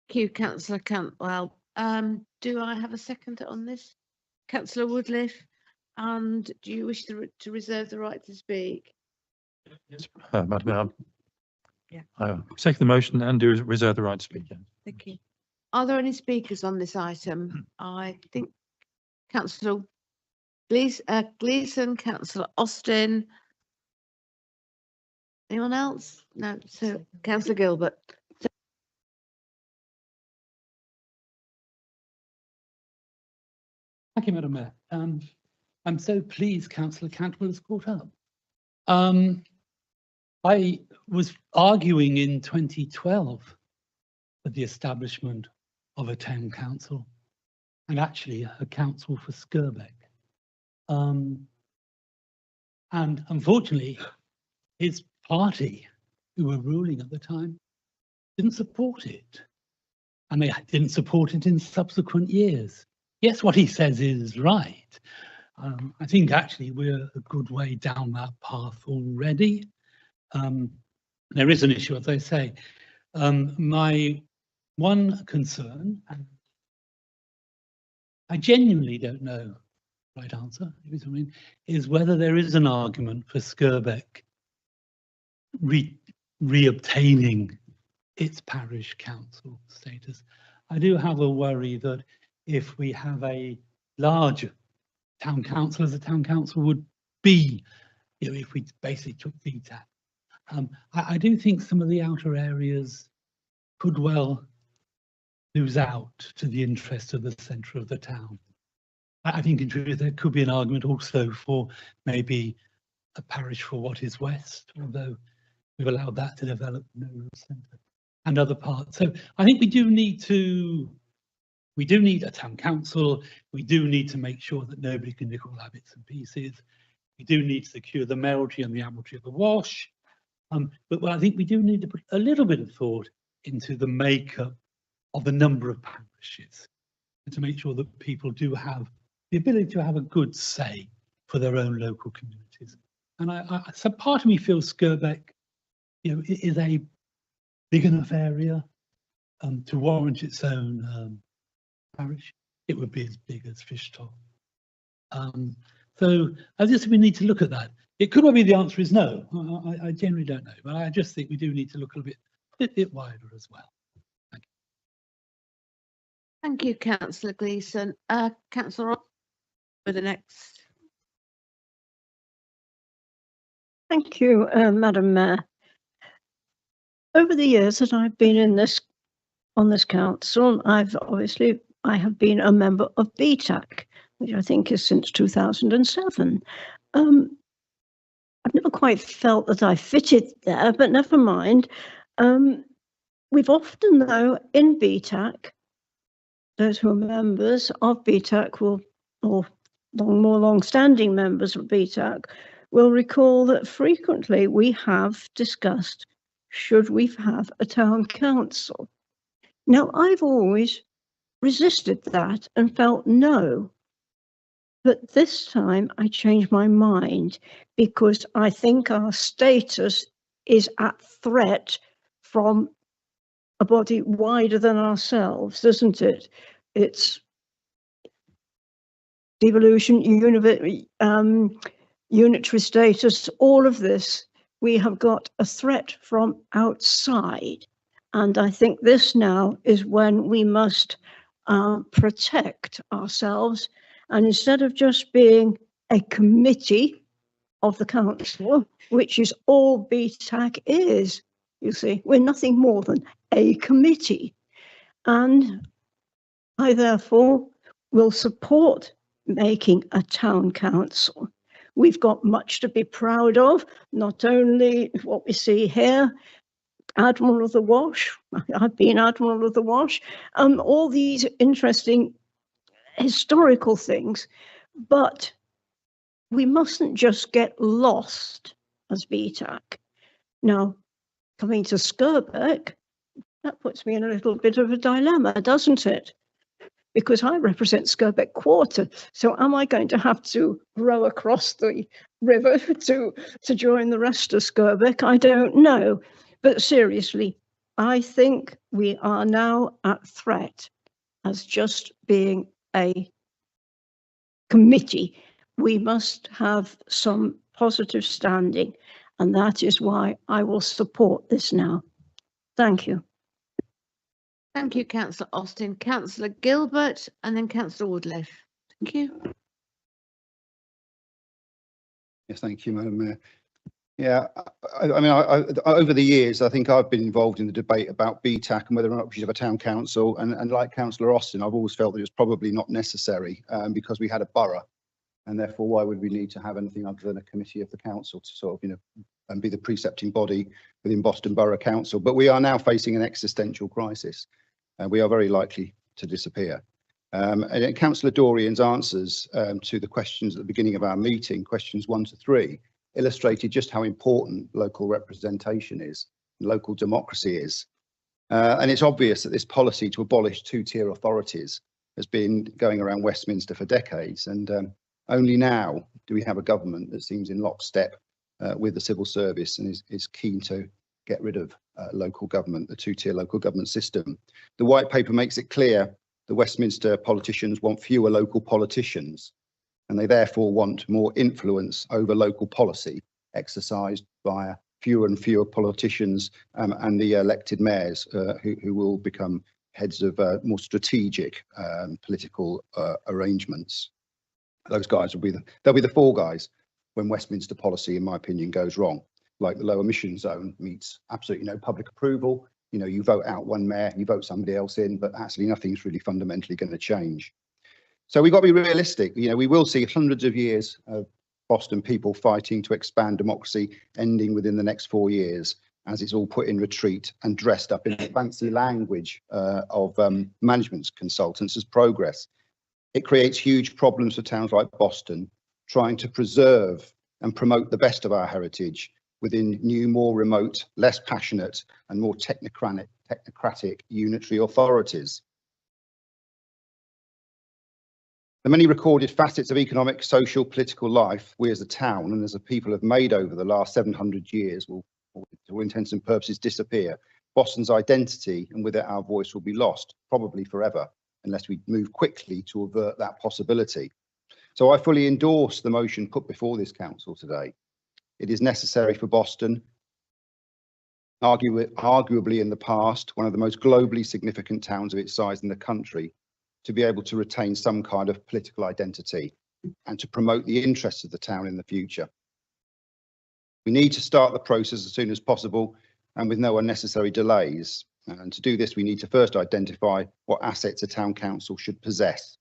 Thank you, Councillor Cantwell. Do I have a second on this? Councillor Woodliff, and do you wish to reserve the right to speak? Yes, Madam Mayor. Yeah. I second the motion and do reserve the right to speak. Yeah. Thank you. Are there any speakers on this item? I think Councillor Gleeson, Councillor Austin. Anyone else? No. So Councillor Gilbert. Thank you, Madam Mayor. I'm so pleased Councillor Cantwell has caught up. I was arguing in 2012 for the establishment of a town council and actually a council for Skirbeck. And unfortunately, his party, who were ruling at the time, didn't support it. And they didn't support it in subsequent years. Yes, what he says is right. I think actually we're a good way down that path already. There is an issue, as I say. My one concern, and I genuinely don't know the right answer, is whether there is an argument for Skirbeck reobtaining its parish council status. I do have a worry that if we have a larger town council, as a town council would be, you know, if we basically took VTAC, I do think some of the outer areas could well lose out to the interest of the centre of the town. I think in truth there could be an argument also for maybe a parish for what is west, although we've allowed that to develop in the rural centre and other parts. So I think we do need a town council. We do need to make sure that nobody can nick all our bits and pieces. We do need to secure the mayoralty and the admiralty of the Wash. But I think we do need to put a little bit of thought into the makeup of the number of parishes and to make sure that people do have the ability to have a good say for their own local communities. And so part of me feels Skirbeck, you know, is a big enough area to warrant its own parish. It would be as big as Fishtall. So I just think we need to look at that. It could well be the answer is no. I generally don't know, but I just think we do need to look a bit wider as well. Thank you. Thank you, Councillor Gleeson. Councillor for the next. Thank you, Madam Mayor. Over the years that I've been on this council, I have been a member of BTAC, which I think is since 2007. I've never quite felt that I fitted there, but never mind. We've often, though, in BTAC, those who are members of BTAC or more long-standing members of BTAC will recall that frequently we have discussed, should we have a town council? Now, I've always resisted that and felt no. But this time I changed my mind because I think our status is at threat from a body wider than ourselves, isn't it? It's devolution, unitary status, all of this. We have got a threat from outside. And I think this now is when we must protect ourselves And instead of just being a committee of the council, which is all BTAC is, you see, we're nothing more than a committee. And I therefore will support making a town council. We've got much to be proud of, not only what we see here, Admiral of the Wash, I've been Admiral of the Wash, all these interesting historical things, but we mustn't just get lost as BTAC. Now, coming to Skirbeck, that puts me in a little bit of a dilemma, doesn't it? Because I represent Skirbeck Quarter. So am I going to have to row across the river to join the rest of Skirbeck? I don't know. But seriously, I think we are now at threat as just being a committee. We must have some positive standing, and that is why I will support this now. Thank you. Thank you, Councillor Austin. Councillor Gilbert and then Councillor Woodliff. Thank you. Yes, thank you, Madam Mayor. Yeah, I mean, over the years, I think I've been involved in the debate about BTAC and whether or not we should have a town council. And like Councillor Austin, I've always felt that it was probably not necessary because we had a borough. And therefore, why would we need to have anything other than a committee of the council to sort of, and be the precepting body within Boston Borough Council? But we are now facing an existential crisis. We are very likely to disappear. And Councillor Dorian's answers to the questions at the beginning of our meeting, questions 1 to 3, illustrated just how important local representation is, local democracy is. And it's obvious that this policy to abolish two-tier authorities has been going around Westminster for decades. And only now do we have a government that seems in lockstep with the civil service and is keen to get rid of local government, the two-tier local government system. The white paper makes it clear the Westminster politicians want fewer local politicians, and they therefore want more influence over local policy exercised by fewer and fewer politicians and the elected mayors who will become heads of more strategic political arrangements. Those guys will be they'll be the fall guys when Westminster policy, in my opinion, goes wrong. Like the low emission zone meets absolutely no public approval. You vote out one mayor, you vote somebody else in, but actually nothing's really fundamentally going to change. So we've got to be realistic. We will see hundreds of years of Boston people fighting to expand democracy, ending within the next 4 years, as it's all put in retreat and dressed up in the fancy language of management consultants as progress. It creates huge problems for towns like Boston, trying to preserve and promote the best of our heritage within new, more remote, less passionate and more technocratic unitary authorities. The many recorded facets of economic, social, political life we as a town and as a people have made over the last 700 years will, for all intents and purposes, disappear. Boston's identity and with it our voice will be lost, probably forever, unless we move quickly to avert that possibility. So I fully endorse the motion put before this council today. It is necessary for Boston, arguably in the past, one of the most globally significant towns of its size in the country, to be able to retain some kind of political identity and to promote the interests of the town in the future. We need to start the process as soon as possible and with no unnecessary delays. And to do this, we need to first identify what assets a town council should possess.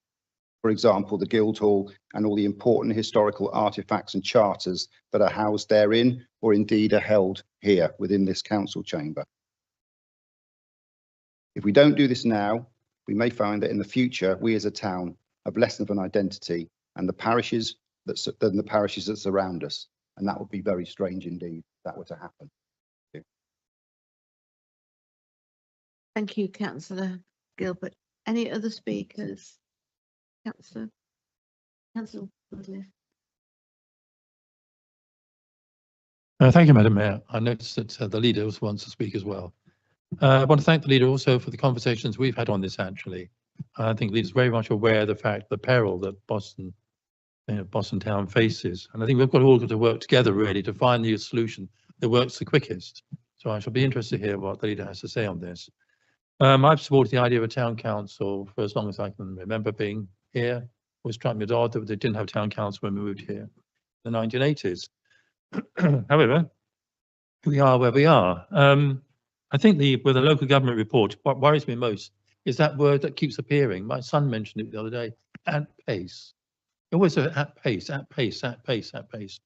For example, the Guildhall and all the important historical artefacts and charters that are housed therein or indeed are held here within this council chamber. If we don't do this now, we may find that in the future, we as a town have less of an identity and the parishes that surround us. And that would be very strange indeed if that were to happen. Thank you, Councillor Gilbert. Any other speakers? Councillor Woodliff. Thank you, Madam Mayor. I noticed that the leader also wants to speak as well. I want to thank the leader also for the conversations we've had on this, actually. I think the leader is very much aware of the fact, the peril that Boston town faces. And I think we've got all to work together really to find the solution that works the quickest. So I shall be interested to hear what the leader has to say on this. I've supported the idea of a town council for as long as I can remember being here. always struck me as odd that they didn't have town council when we moved here in the 1980s. However, we are where we are. I think with the local government report, what worries me most is that word that keeps appearing. My son mentioned it the other day, at pace. It always at pace, at pace, at pace, at pace.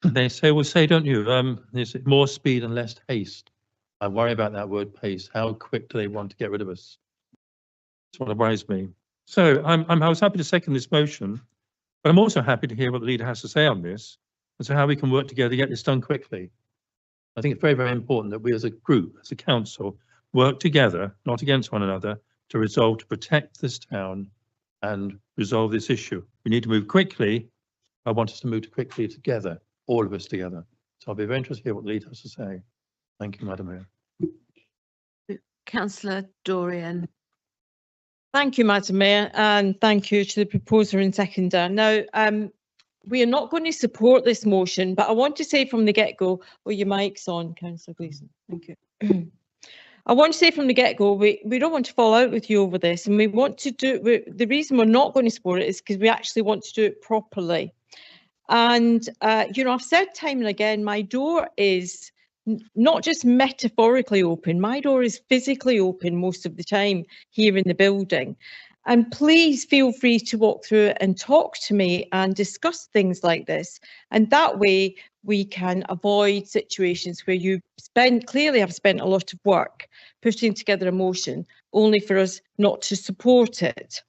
They say, well, say, don't you, there's more speed and less haste. I worry about that word pace. How quick do they want to get rid of us? That's what worries me. So I was happy to second this motion, but I'm also happy to hear what the leader has to say on this and so how we can work together to get this done quickly. I think it's very, very important that we as a group, as a council, work together, not against one another, to resolve to protect this town and resolve this issue. We need to move quickly. I want us to move quickly together, all of us together. So I'll be very interested to hear what the leader has to say. Thank you, Madam Mayor. Councillor Dorian. Thank you, Madam Mayor, and thank you to the proposer and seconder. Now, we are not going to support this motion, but I want to say from the get-go, your mic's on, Councillor Gleeson. Thank you. I want to say from the get-go, we don't want to fall out with you over this, and we want to do. The reason we're not going to support it is because we actually want to do it properly. And I've said time and again, my door is not just metaphorically open, my door is physically open most of the time here in the building. And please feel free to walk through it and talk to me and discuss things like this. And that way we can avoid situations where you clearly have spent a lot of work putting together a motion only for us not to support it.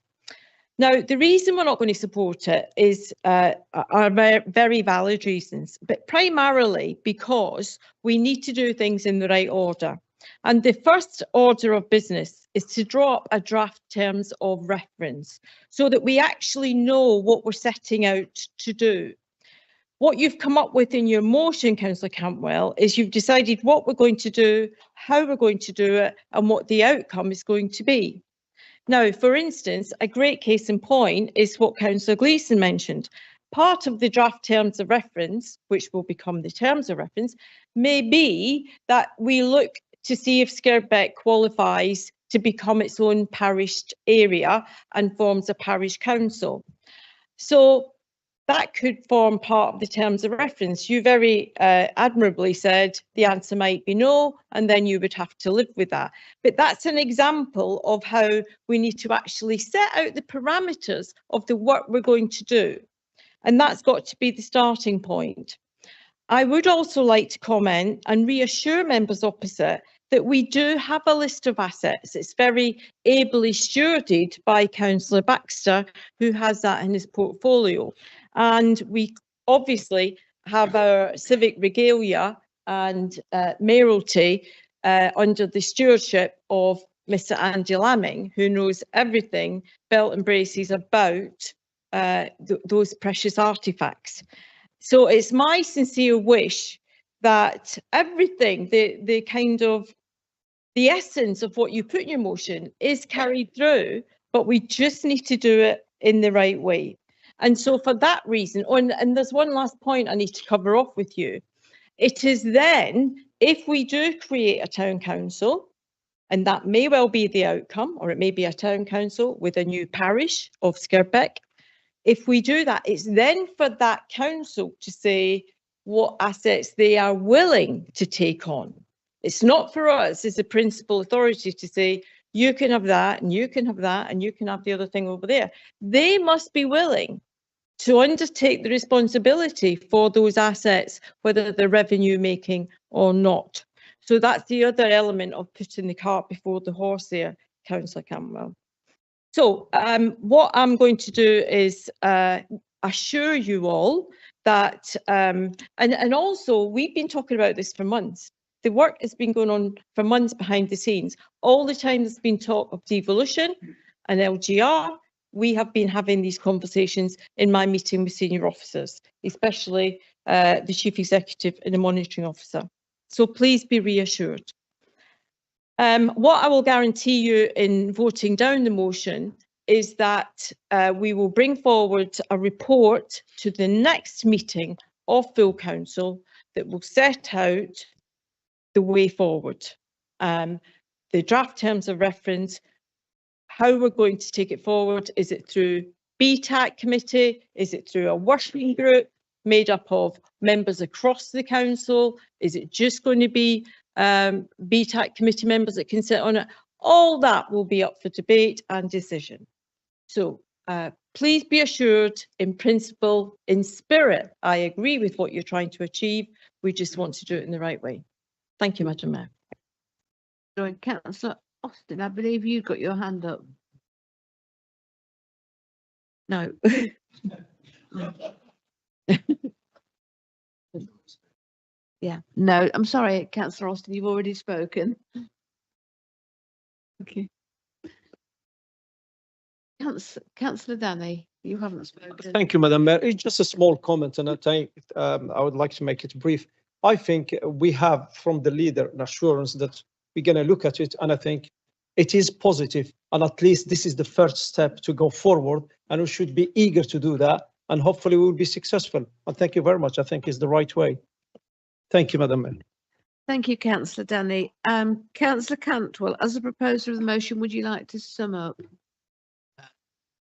Now, the reason we're not going to support it is are very valid reasons, but primarily because we need to do things in the right order. And the first order of business is to draw up a draft terms of reference so that we actually know what we're setting out to do. What you've come up with in your motion, Councillor Cantwell, is you've decided what we're going to do, how we're going to do it, and what the outcome is going to be. Now, for instance, a great case in point is what Councillor Gleeson mentioned. Part of the draft terms of reference, which will become the terms of reference, may be that we look to see if Skirbeck qualifies to become its own parish area and forms a parish council. So that could form part of the terms of reference. You very admirably said the answer might be no, and then you would have to live with that. But that's an example of how we need to actually set out the parameters of the work we're going to do. And that's got to be the starting point. I would also like to comment and reassure members opposite that we do have a list of assets. It's very ably stewarded by Councillor Baxter, who has that in his portfolio. And we obviously have our civic regalia and mayoralty under the stewardship of Mr. Andy Lamming, who knows everything belt and braces about those precious artefacts. So it's my sincere wish that everything, the essence of what you put in your motion is carried through, but we just need to do it in the right way. And so for that reason, and there's one last point I need to cover off with you. It is then, if we do create a town council, and that may well be the outcome, or it may be a town council with a new parish of Skirbeck. If we do that, it's then for that council to say what assets they are willing to take on. It's not for us as a principal authority to say, you can have that, and you can have that, and you can have the other thing over there. They must be willing to undertake the responsibility for those assets, whether they're revenue making or not. So that's the other element of putting the cart before the horse there, Councillor Campbell. So what I'm going to do is assure you all that, and also we've been talking about this for months. The work has been going on for months behind the scenes. All the time there's been talk of devolution and LGR. We have been having these conversations in my meeting with senior officers, especially the chief executive and the monitoring officer. So please be reassured. What I will guarantee you in voting down the motion is that we will bring forward a report to the next meeting of full council that will set out the way forward, the draft terms of reference, how we're going to take it forward. Is it through BTAC committee? Is it through a working group made up of members across the council? Is it just going to be BTAC committee members that can sit on it? All that will be up for debate and decision. So please be assured, in principle, in spirit, I agree with what you're trying to achieve. We just want to do it in the right way. Thank you, Madam Mayor. Councillor Austin, I believe you got your hand up. No. Yeah, no, I'm sorry, Councillor Austin, you've already spoken. Okay. Councillor Danny, you haven't spoken. Thank you, Madam Mayor. It's just a small comment, and I think I would like to make it brief. I think we have from the leader an assurance that we're going to look at it, and I think it is positive, and at least this is the first step to go forward, and we should be eager to do that, and hopefully we will be successful. And thank you very much. I think it's the right way. Thank you, Madam Mayor. Thank you, Councillor Danny. Councillor Cantwell, as a proposer of the motion, would you like to sum up?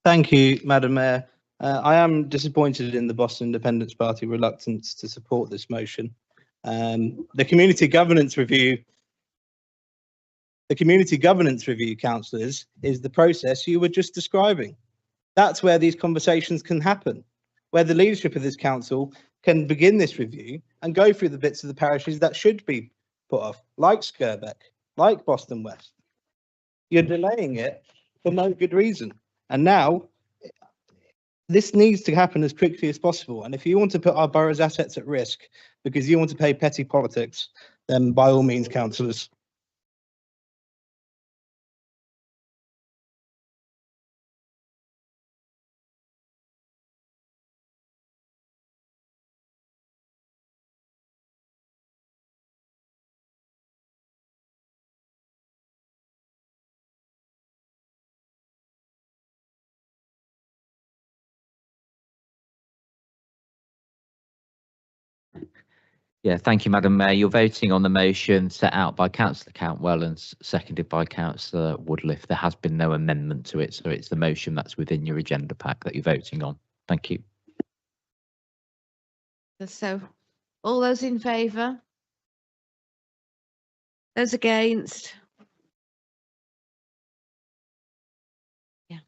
Thank you, Madam Mayor. I am disappointed in the Boston Independence Party reluctance to support this motion. The community governance review, councillors, is the process you were just describing. That's where these conversations can happen, where the leadership of this council can begin this review and go through the bits of the parishes that should be put off, like Skirbeck, like Boston West. You're delaying it for no good reason. And now this needs to happen as quickly as possible. And if you want to put our borough's assets at risk because you want to play petty politics, then by all means, councillors. Yeah, thank you, Madam Mayor. You're voting on the motion set out by Councillor Cantwell and seconded by Councillor Woodliff. There has been no amendment to it, so it's the motion that's within your agenda pack that you're voting on. Thank you. So, all those in favour? Those against? Yeah.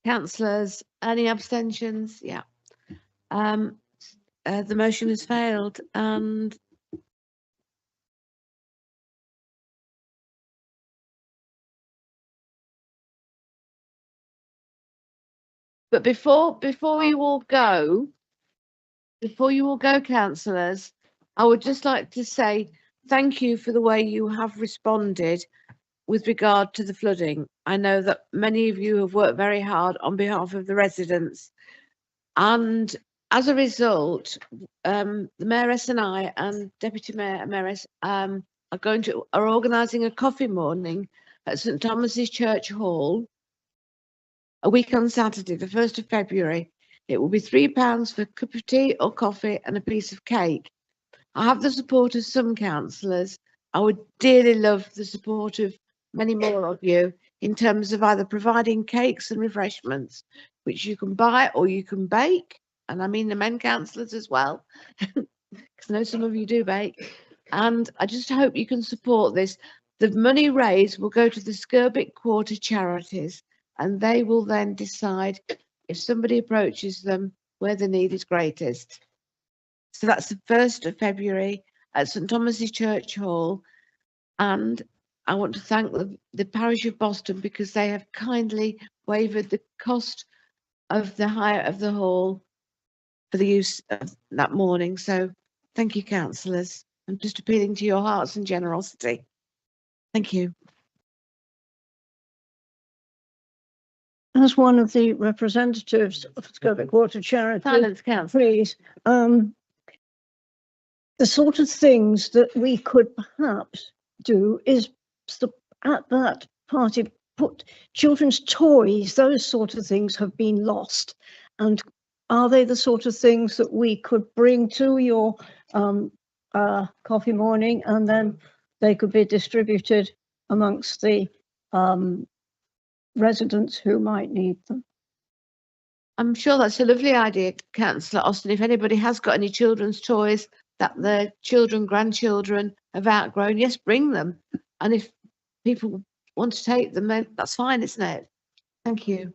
Councillors, any abstentions? Yeah. The motion has failed, and but before you all go, councillors, I would just like to say thank you for the way you have responded with regard to the flooding. I know that many of you have worked very hard on behalf of the residents, and as a result, the Mayoress and I and Deputy Mayor and Mayoress are organising a coffee morning at St Thomas's Church Hall a week on Saturday, the 1st of February. It will be £3 for a cup of tea or coffee and a piece of cake. I have the support of some councillors. I would dearly love the support of many more of you in terms of either providing cakes and refreshments, which you can buy or you can bake. And I mean the men councillors as well, because I know some of you do bake. And I just hope you can support this. The money raised will go to the Skirbeck Quarter charities, and they will then decide if somebody approaches them where the need is greatest. So that's the 1st of February at St Thomas's Church Hall. And I want to thank the parish of Boston because they have kindly waived the cost of the hire of the hall for the use of that morning. So thank you, councillors. I'm just appealing to your hearts and generosity. Thank you. As one of the representatives of Skirbeck Water Charity, Silence, council. Please, the sort of things that we could perhaps do is at that party put children's toys, those sort of things have been lost. And are they the sort of things that we could bring to your coffee morning, and then they could be distributed amongst the residents who might need them. I'm sure that's a lovely idea, Councillor Austin. If anybody has got any children's toys that their children, grandchildren have outgrown, yes, bring them. And if people want to take them, then that's fine, isn't it? Thank you.